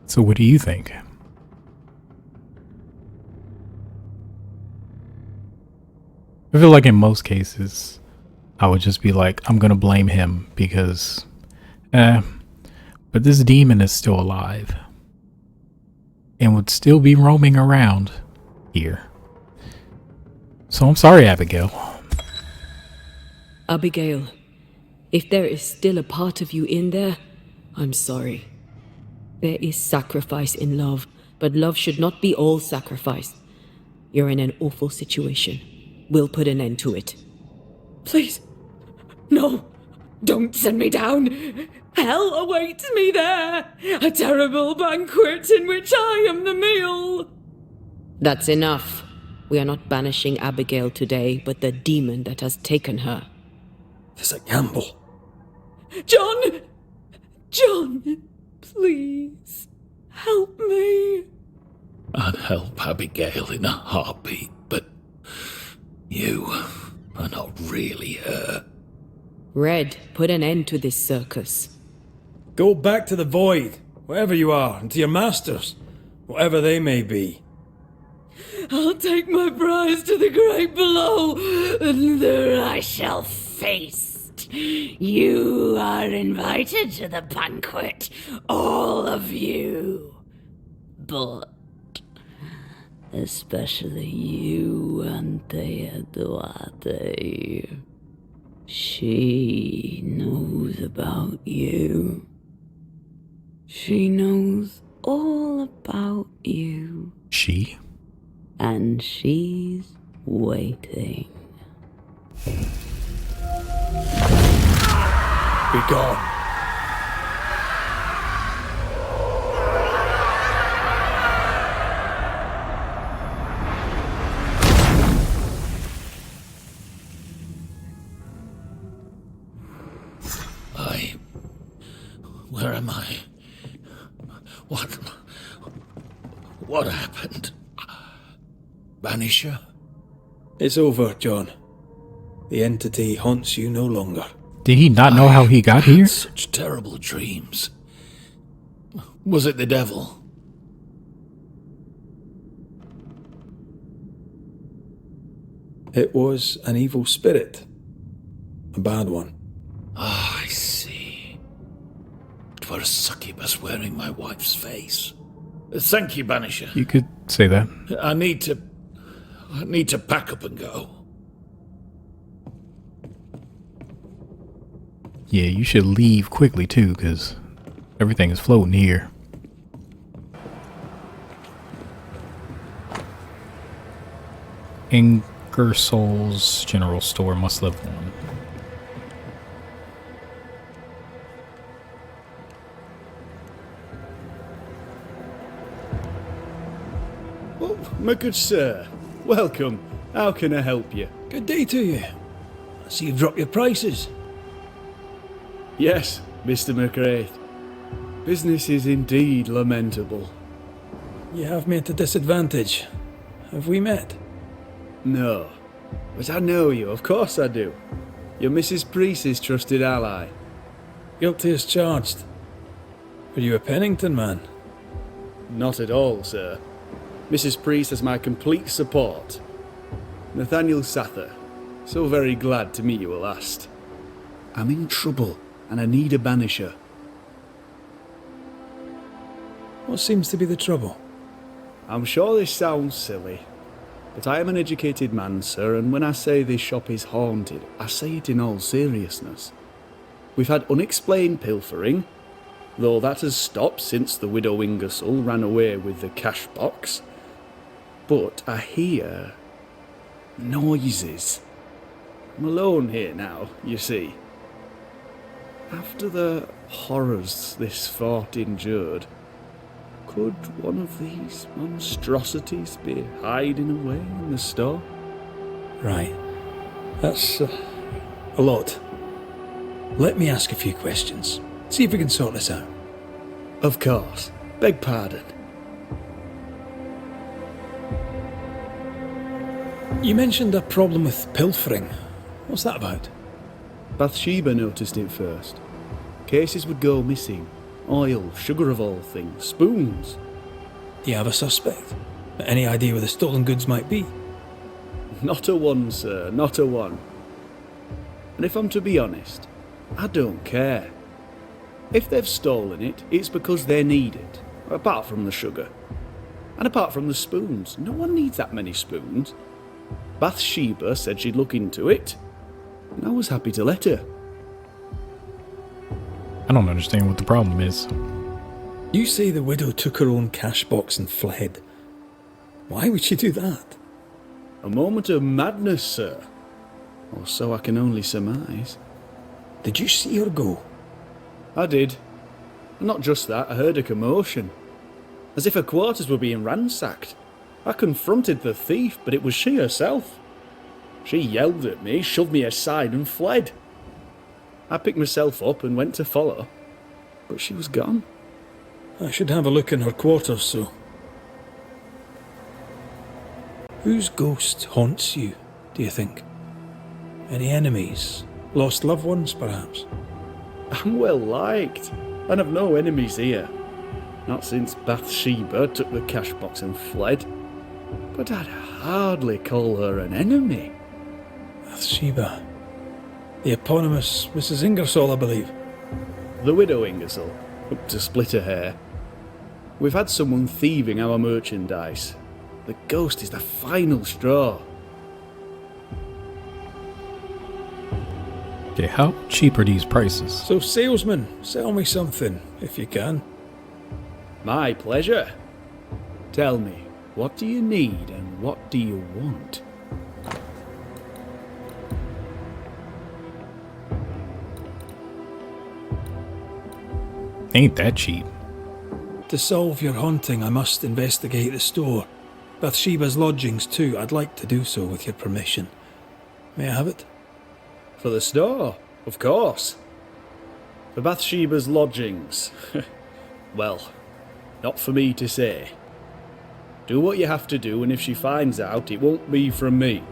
So what do you think? I feel like in most cases, I would just be like, I'm gonna blame him because, but this demon is still alive and would still be roaming around here. So I'm sorry, Abigail. Abigail, if there is still a part of you in there, I'm sorry. There is sacrifice in love, but love should not be all sacrifice. You're in an awful situation. We'll put an end to it. Please, no, don't send me down. Hell awaits me there. A terrible banquet in which I am the meal. That's enough. We are not banishing Abigail today, but the demon that has taken her. It's a gamble. John! John, please, help me. I'd help Abigail in a heartbeat, but you are not really her. Red, put an end to this circus. Go back to the void, wherever you are, and to your masters, whatever they may be. I'll take my prize to the great below, and there I shall feast. You are invited to the banquet, all of you. But especially you, Antea Duarte. She knows about you. She knows all about you. She? And she's waiting. Be gone. Where am I? What happened? Banisher? It's over, John. The entity haunts you no longer. Did he not know how he got here? Such terrible dreams. Was it the devil? It was an evil spirit. A bad one. Ah, I see. It was a succubus wearing my wife's face. Thank you, Banisher. You could say that. I need to pack up and go. Yeah, you should leave quickly too, because everything is floating here. Ingersoll's General Store must live on. Oh, my good sir. Welcome. How can I help you? Good day to you. I see you've dropped your prices. Yes, Mr. McRae. Business is indeed lamentable. You have me at a disadvantage. Have we met? No. But I know you, of course I do. You're Mrs. Priest's trusted ally. Guilty as charged. Are you a Pennington man? Not at all, sir. Mrs. Priest has my complete support. Nathaniel Sather. So very glad to meet you at last. I'm in trouble, and I need a banisher. What seems to be the trouble? I'm sure this sounds silly, but I am an educated man, sir, and when I say this shop is haunted, I say it in all seriousness. We've had unexplained pilfering, though that has stopped since the widow Ingersoll ran away with the cash box. But I hear noises. I'm alone here now, you see. After the horrors this fort endured, could one of these monstrosities be hiding away in the store? Right. That's a lot. Let me ask a few questions. See if we can sort this out. Of course. Beg pardon. You mentioned a problem with pilfering. What's that about? Bathsheba noticed it first. Cases would go missing. Oil, sugar of all things, spoons. Do you have a suspect? Any idea where the stolen goods might be? Not a one, sir, not a one. And if I'm to be honest, I don't care. If they've stolen it, it's because they need it, apart from the sugar. And apart from the spoons, no one needs that many spoons. Bathsheba said she'd look into it, and I was happy to let her. I don't understand what the problem is. You say the widow took her own cash box and fled. Why would she do that? A moment of madness, sir. Or so I can only surmise. Did you see her go? I did. And not just that, I heard a commotion. As if her quarters were being ransacked. I confronted the thief, but it was she herself. She yelled at me, shoved me aside and fled. I picked myself up and went to follow, but she was gone. I should have a look in her quarters, so. Whose ghost haunts you, do you think? Any enemies? Lost loved ones, perhaps? I'm well liked, and I've no enemies here. Not since Bathsheba took the cash box and fled. But I'd hardly call her an enemy. Bathsheba. The eponymous Mrs. Ingersoll, I believe. The widow Ingersoll, up to split her hair. We've had someone thieving our merchandise. The ghost is the final straw. Okay, how cheap are these prices? So, salesman, sell me something, if you can. My pleasure. Tell me, what do you need and what do you want? Ain't that cheap. To solve your haunting, I must investigate the store. Bathsheba's lodgings, too. I'd like to do so with your permission. May I have it? For the store, of course. For Bathsheba's lodgings. Well, not for me to say. Do what you have to do, and if she finds out, it won't be from me.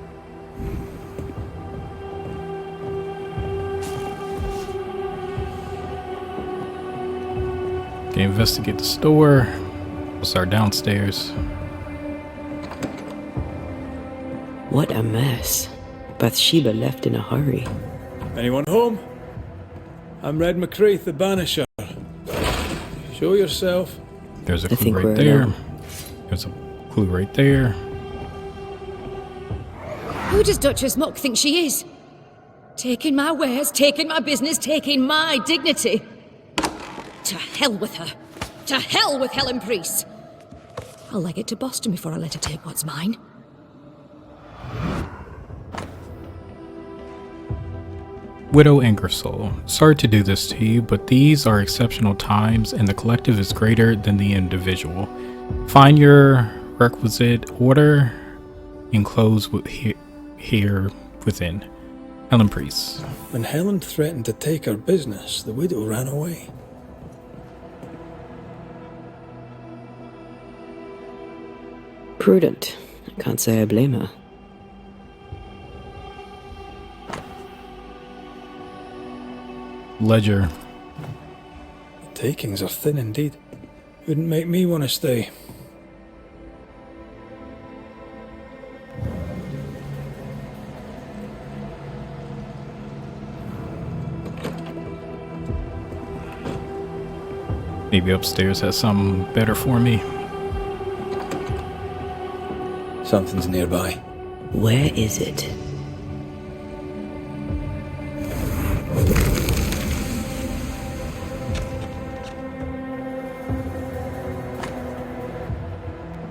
Okay, investigate the store. We'll start downstairs. What a mess. Bathsheba left in a hurry. Anyone home? I'm Red McCraith, the Banisher. Show yourself. There's a I clue think right we're there. alone. There's a clue right there. Who does Duchess Muck think she is? Taking my wares, taking my business, taking my dignity. To hell with her. To hell with Helen Priest. I'll leg it to Boston before I let her take what's mine. Widow Ingersoll, sorry to do this to you, but these are exceptional times and the collective is greater than the individual. Find your requisite order enclosed here within. Helen Priest. When Helen threatened to take her business, the widow ran away. Prudent. I can't say I blame her. Ledger. The takings are thin indeed. Wouldn't make me want to stay. Maybe upstairs has something better for me. Something's nearby. Where is it?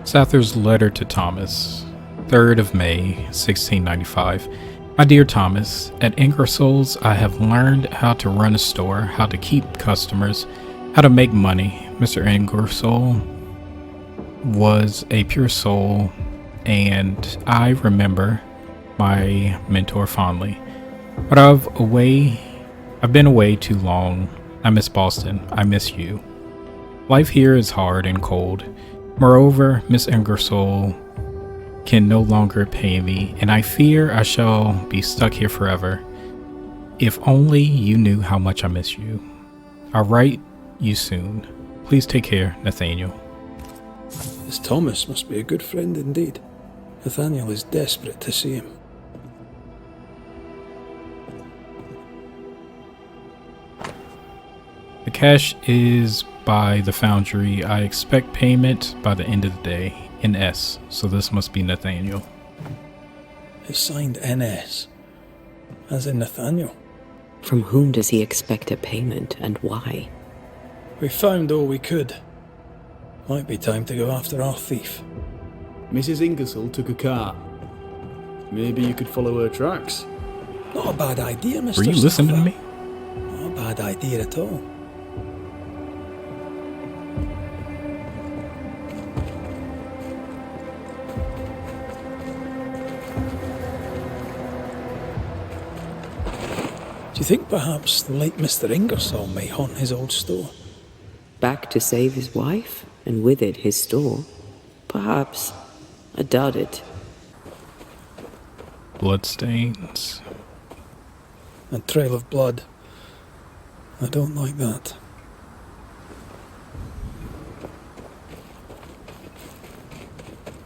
Sather's letter to Thomas, 3rd of May, 1695. My dear Thomas, at Ingersoll's I have learned how to run a store, how to keep customers, how to make money. Mr. Ingersoll was a pure soul, and I remember my mentor fondly. But I've been away too long. I miss Boston. I miss you. Life here is hard and cold. Moreover, Miss Ingersoll can no longer pay me, and I fear I shall be stuck here forever. If only you knew how much I miss you. I'll write you soon. Please take care, Nathaniel. This Thomas must be a good friend indeed. Nathaniel is desperate to see him. The cash is by the foundry. I expect payment by the end of the day in S, so this must be Nathaniel. It's signed NS, as in Nathaniel. From whom does he expect a payment, and why? We found all we could. Might be time to go after our thief. Mrs. Ingersoll took a cart. Maybe you could follow her tracks. Not a bad idea, Mr. Were you listening to Sather. me? Not a bad idea at all. Do you think perhaps the late Mr. Ingersoll may haunt his old store? Back to save his wife, and with it his store? Perhaps. I doubt it. Bloodstains. A trail of blood. I don't like that.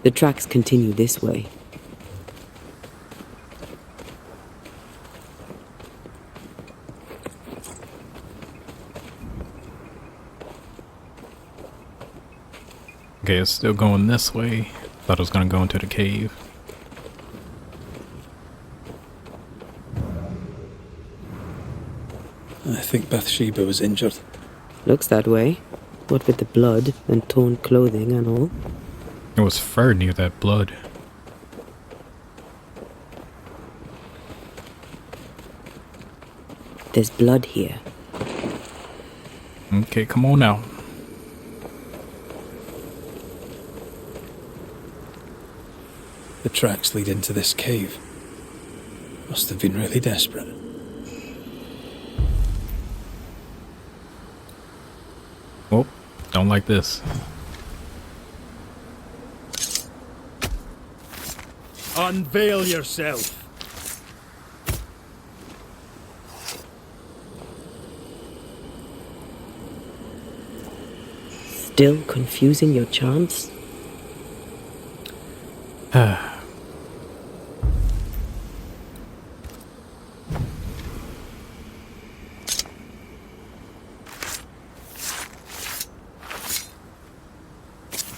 The tracks continue this way. Okay, it's still going this way. Thought it was gonna go into the cave. I think Bathsheba was injured. Looks that way. What with the blood and torn clothing and all. There was fur near that blood. There's blood here. Okay, come on now. The tracks lead into this cave. Must have been really desperate. Oh, don't like this. Unveil yourself. Still confusing your chance?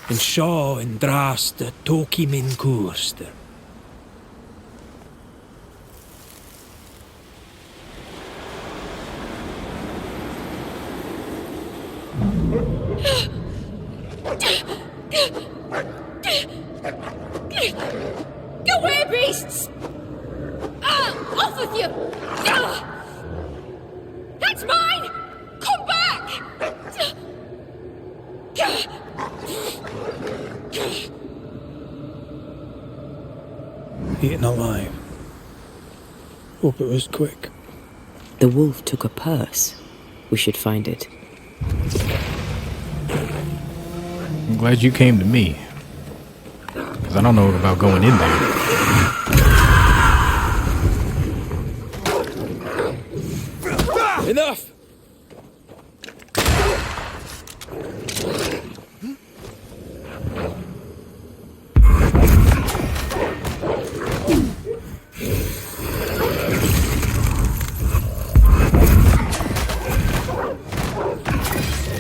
En sjå en draste toki min kurster. Go away, beasts! Off with you! That's mine! Come back! Eaten alive. Hope it was quick. The wolf took a purse. We should find it. I'm glad you came to me. Because I don't know about going in there. Enough!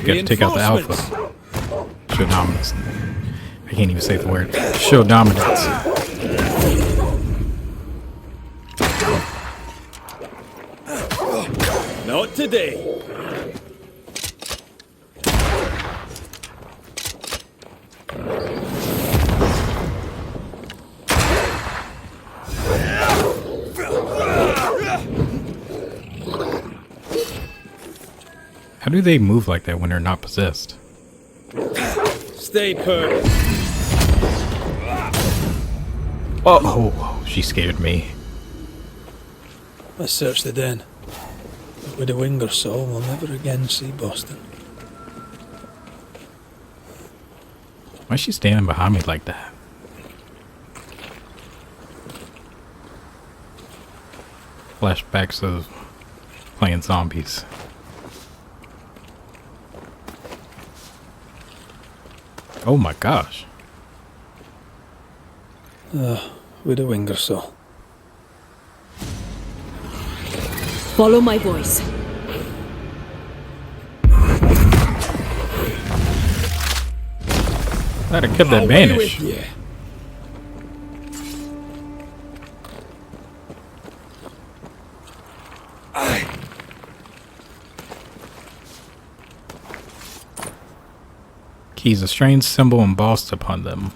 You got to take out the alpha. Show dominance. I can't even say the word. Show dominance. Not today. How do they move like that when they're not possessed? Stay put. Oh, she scared me. Let's search the den. But with a wing or so, we'll never again see Boston. Why is she standing behind me like that? Flashbacks of playing zombies. Oh my gosh. With a wing or so. Follow my voice. Glad I kept that banish. Yeah. Keys, a strange symbol embossed upon them.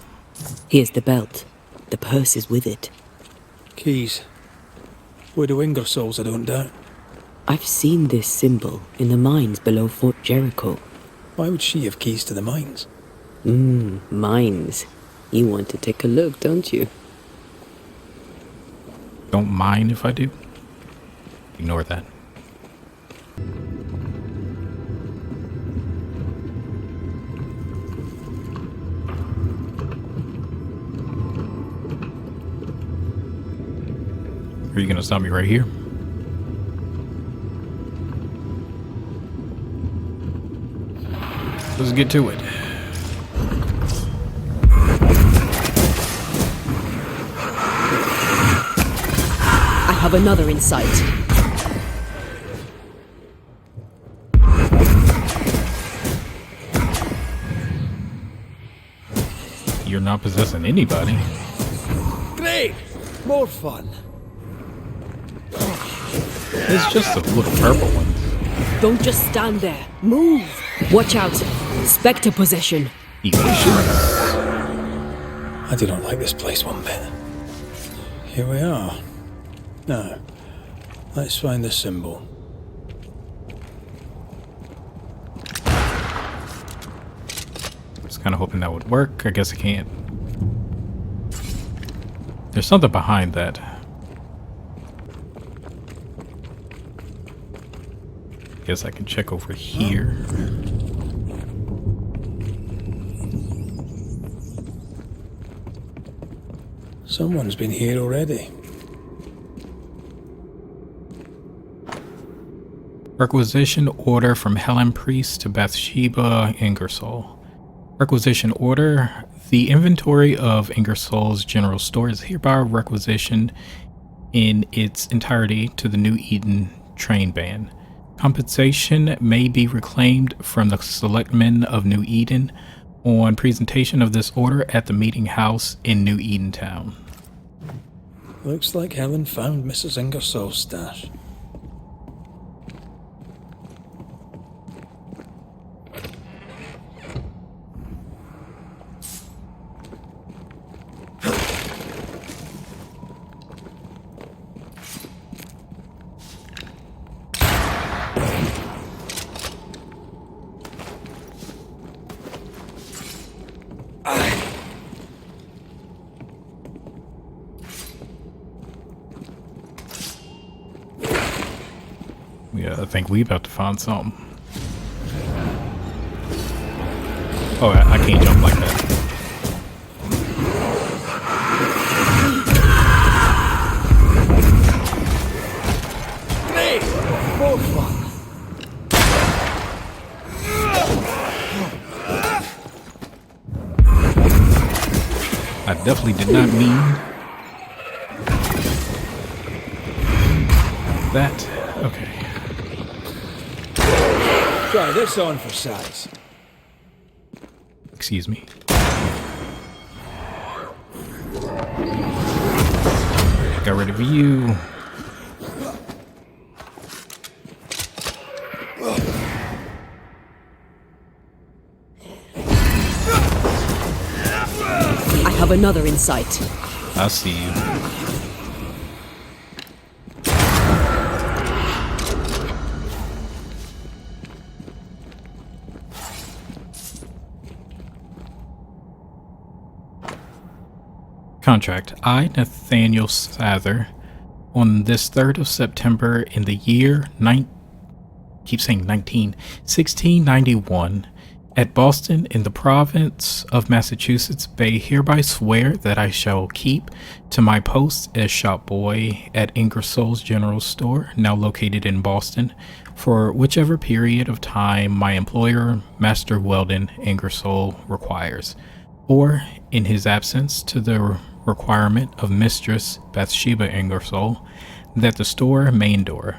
Here's the belt. The purse is with it. Keys. With a wing or souls, I don't doubt. I've seen this symbol in the mines below Fort Jericho. Why would she have keys to the mines? Mines. You want to take a look, don't you? Don't mind if I do. Ignore that. Are you gonna stop me right here? Let's get to it. I have another in sight. You're not possessing anybody. Great! More fun. It's just the little purple ones. Don't just stand there. Move. Watch out. Spectre possession. Emotions. I do not like this place one bit. Here we are. Now, let's find the symbol. I was kind of hoping that would work. I guess I can't. There's something behind that. Guess I can check over here. Someone's been here already. Requisition order from Helen Priest to Bathsheba Ingersoll. Requisition order. The inventory of Ingersoll's general store is hereby requisitioned in its entirety to the New Eden train band. Compensation may be reclaimed from the selectmen of New Eden on presentation of this order at the meeting house in New Eden Town. Looks like Helen found Mrs. Ingersoll's stash. Yeah, I think we about to find something. Oh, I can't jump like that. Great! More fun. I definitely did not mean that. Okay. Try this on for size. Excuse me. Got rid of you. I have another in sight. I see you. Contract. I, Nathaniel Sather, on this 3rd of September in the year 1691, at Boston in the province of Massachusetts, Bay hereby swear that I shall keep to my post as shop boy at Ingersoll's General Store, now located in Boston, for whichever period of time my employer, Master Weldon Ingersoll, requires, or, in his absence, to the requirement of Mistress Bathsheba Ingersoll, that the store may endure.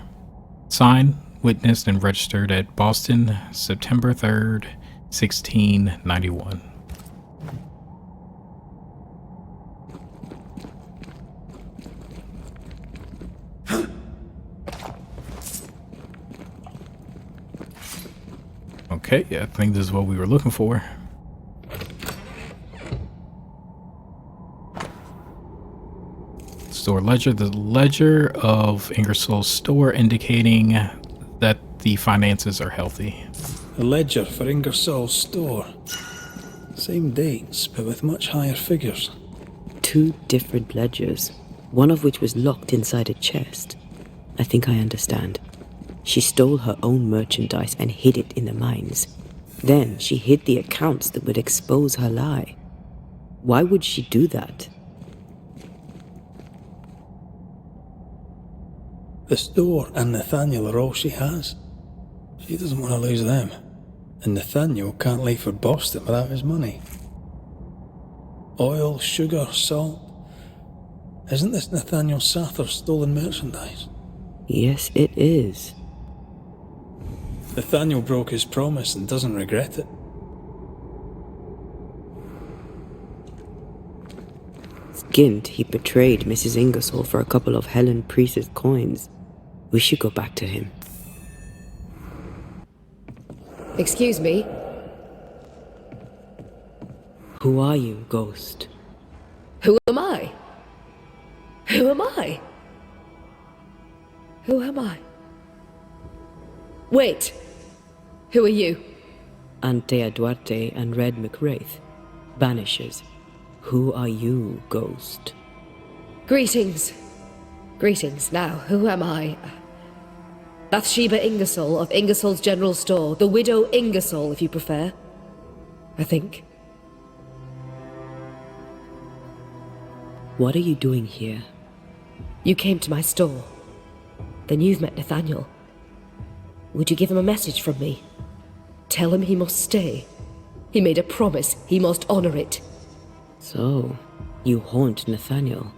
Signed, witnessed, and registered at Boston, September 3rd, 1691. Okay, yeah, I think this is what we were looking for. Store ledger, the ledger of Ingersoll's store, indicating that the finances are healthy. A ledger for Ingersoll's store. Same dates, but with much higher figures. 2 different ledgers, one of which was locked inside a chest. I think I understand. She stole her own merchandise and hid it in the mines. Then she hid the accounts that would expose her lie. Why would she do that? The store and Nathaniel are all she has. She doesn't want to lose them. And Nathaniel can't leave for Boston without his money. Oil, sugar, salt. Isn't this Nathaniel Sather's stolen merchandise? Yes, it is. Nathaniel broke his promise and doesn't regret it. Skint, he betrayed Mrs. Ingersoll for a couple of Helen Priest's coins. We should go back to him. Excuse me? Who are you, Ghost? Who am I? Who am I? Who am I? Wait! Who are you? Antea Duarte and Red McWraith. Banishers. Who are you, Ghost? Greetings. Greetings. Now, who am I? Bathsheba Ingersoll of Ingersoll's General Store. The widow Ingersoll, if you prefer. I think. What are you doing here? You came to my store. Then you've met Nathaniel. Would you give him a message from me? Tell him he must stay. He made a promise. He must honor it. So, you haunt Nathaniel.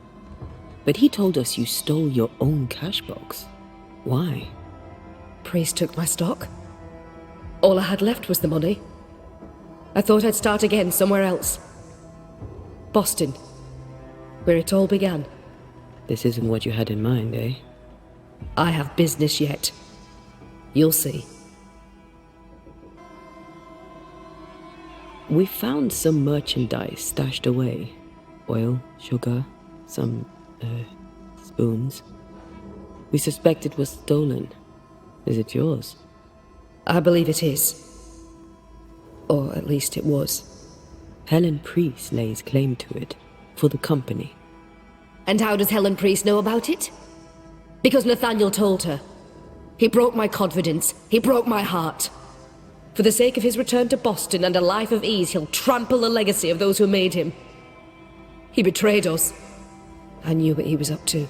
But he told us you stole your own cash box. Why? Priest took my stock. All I had left was the money. I thought I'd start again somewhere else. Boston, where it all began. This isn't what you had in mind, eh? I have business yet. You'll see. We found some merchandise stashed away. Oil, sugar, some, spoons. We suspect it was stolen. Is it yours? I believe it is. Or at least it was. Helen Priest lays claim to it, for the company. And how does Helen Priest know about it? Because Nathaniel told her. He broke my confidence. He broke my heart. For the sake of his return to Boston and a life of ease, he'll trample the legacy of those who made him. He betrayed us. I knew what he was up to.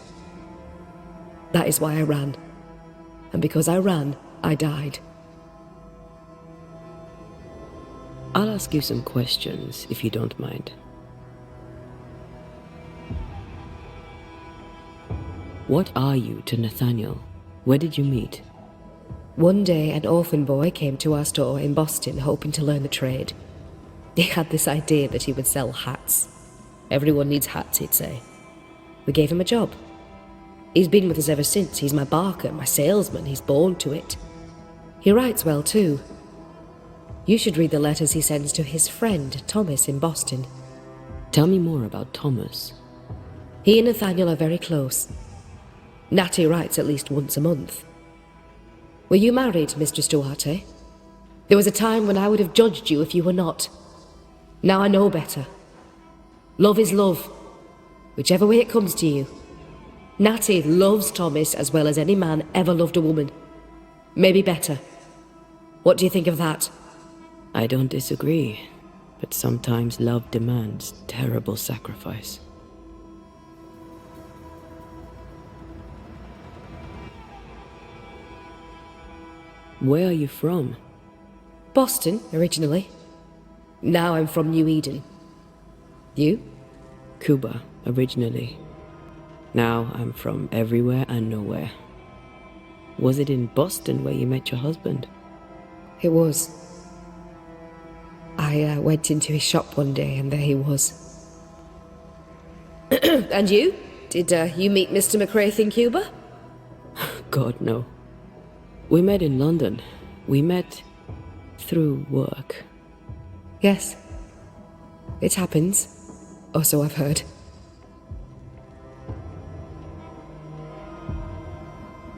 That is why I ran. And because I ran, I died. I'll ask you some questions, if you don't mind. What are you to Nathaniel? Where did you meet? One day, an orphan boy came to our store in Boston hoping to learn the trade. He had this idea that he would sell hats. Everyone needs hats, he'd say. We gave him a job. He's been with us ever since. He's my barker, my salesman. He's born to it. He writes well, too. You should read the letters he sends to his friend, Thomas, in Boston. Tell me more about Thomas. He and Nathaniel are very close. Natty writes at least once a month. Were you married, Mr. Stuarte? There was a time when I would have judged you if you were not. Now I know better. Love is love, whichever way it comes to you. Natty loves Thomas as well as any man ever loved a woman. Maybe better. What do you think of that? I don't disagree, but sometimes love demands terrible sacrifice. Where are you from? Boston, originally. Now I'm from New Eden. You? Cuba, originally. Now I'm from everywhere and nowhere. Was it in Boston where you met your husband? It was. I went into his shop one day and there he was. And you? Did you meet Mr. McCraith in Cuba? God, no. We met in London. We met through work. Yes. It happens. Or so I've heard.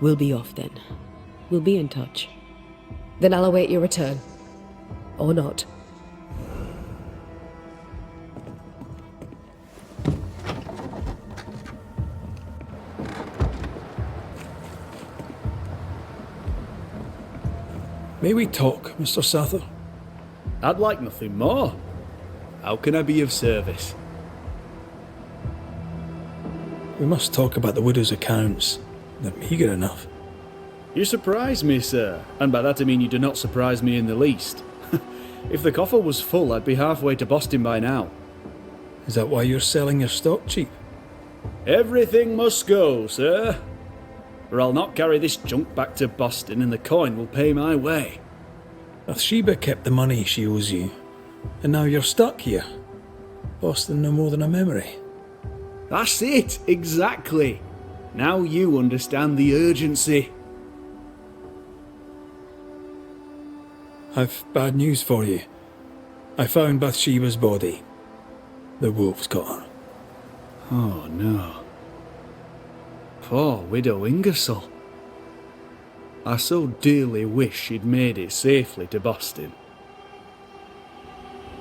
We'll be off then. We'll be in touch. Then I'll await your return. Or not. May we talk, Mr. Sather? I'd like nothing more. How can I be of service? We must talk about the widow's accounts. They're meagre enough. You surprise me, sir, and by that I mean you do not surprise me in the least. If the coffer was full, I'd be halfway to Boston by now. Is that why you're selling your stock cheap? Everything must go, sir. Or I'll not carry this junk back to Boston and the coin will pay my way. Bathsheba kept the money she owes you, and now you're stuck here. Boston no more than a memory. That's it, exactly. Now you understand the urgency. I've bad news for you. I found Bathsheba's body. The wolves got her. Oh no. Poor widow Ingersoll. I so dearly wish she'd made it safely to Boston.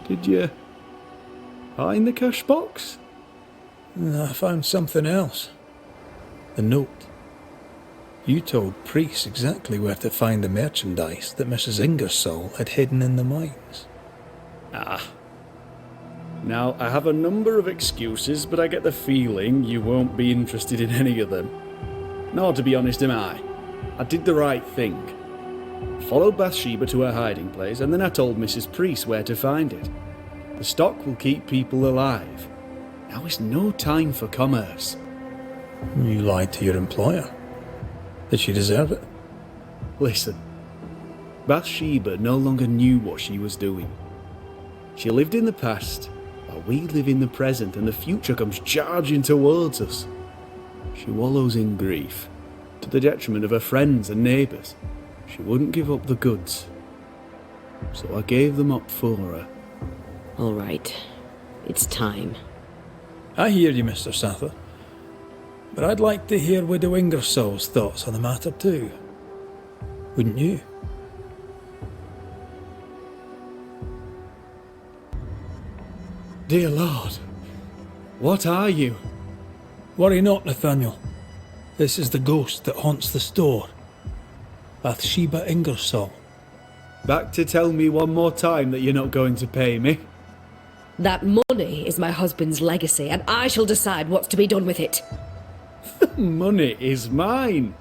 Did you find the cash box? I found something else. A note. You told Priest exactly where to find the merchandise that Mrs. Ingersoll had hidden in the mines. Ah. Now, I have a number of excuses, but I get the feeling you won't be interested in any of them. Nor, to be honest, am I. I did the right thing. Followed Bathsheba to her hiding place, and then I told Mrs. Priest where to find it. The stock will keep people alive. Now is no time for commerce. You lied to your employer. Did she deserve it? Listen, Bathsheba no longer knew what she was doing. She lived in the past, while we live in the present, and the future comes charging towards us. She wallows in grief, to the detriment of her friends and neighbours. She wouldn't give up the goods, so I gave them up for her. All right. It's time. I hear you, Mr. Sather. But I'd like to hear Widow Ingersoll's thoughts on the matter too. Wouldn't you? Dear Lord, what are you? Worry not, Nathaniel. This is the ghost that haunts the store. Bathsheba Ingersoll. Back to tell me one more time that you're not going to pay me? That money is my husband's legacy, and I shall decide what's to be done with it. Money is mine.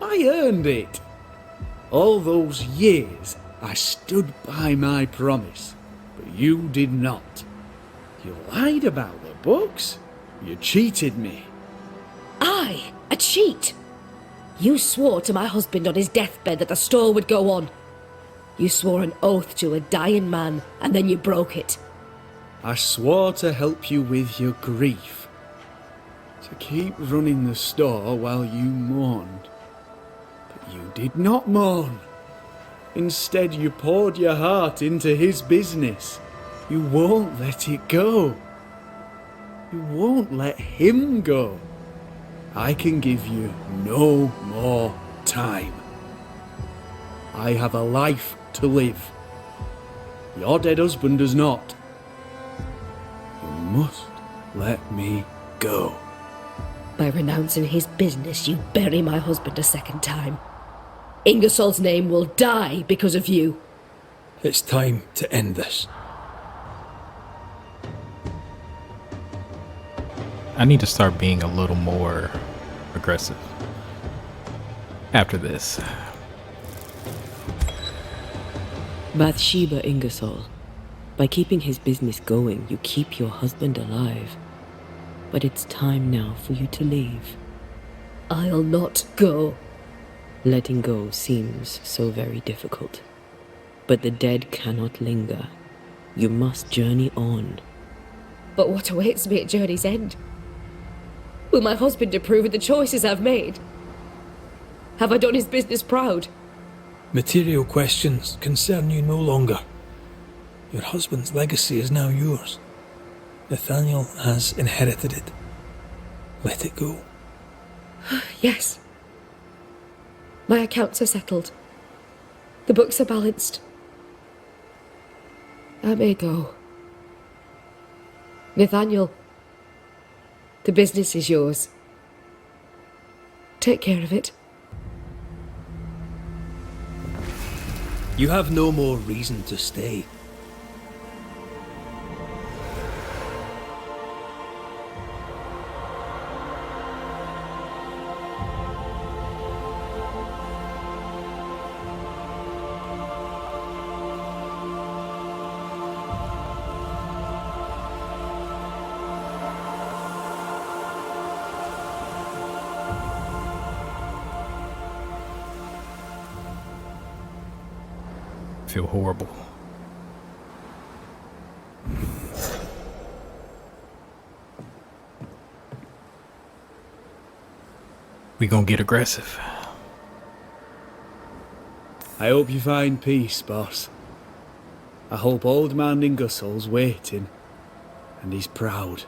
I earned it. All those years I stood by my promise, but you did not. You lied about the books. You cheated me. I? A cheat? You swore to my husband on his deathbed that the store would go on. You swore an oath to a dying man, and then you broke it. I swore to help you with your grief. To keep running the store while you mourned. But you did not mourn. Instead, you poured your heart into his business. You won't let it go. You won't let him go. I can give you no more time. I have a life to live. Your dead husband does not. You must let me go. By renouncing his business, you bury my husband a second time. Ingersoll's name will die because of you. It's time to end this. I need to start being a little more aggressive after this. Bathsheba Ingersoll, by keeping his business going, you keep your husband alive. But it's time now for you to leave. I'll not go. Letting go seems so very difficult. But the dead cannot linger. You must journey on. But what awaits me at journey's end? Will my husband approve of the choices I've made? Have I done his business proud? Material questions concern you no longer. Your husband's legacy is now yours. Nathaniel has inherited it. Let it go. Yes. My accounts are settled. The books are balanced. I may go. Nathaniel, the business is yours. Take care of it. You have no more reason to stay. Feel horrible. We gonna get aggressive. I hope you find peace, boss. I hope old man Ingersoll's waiting, and he's proud.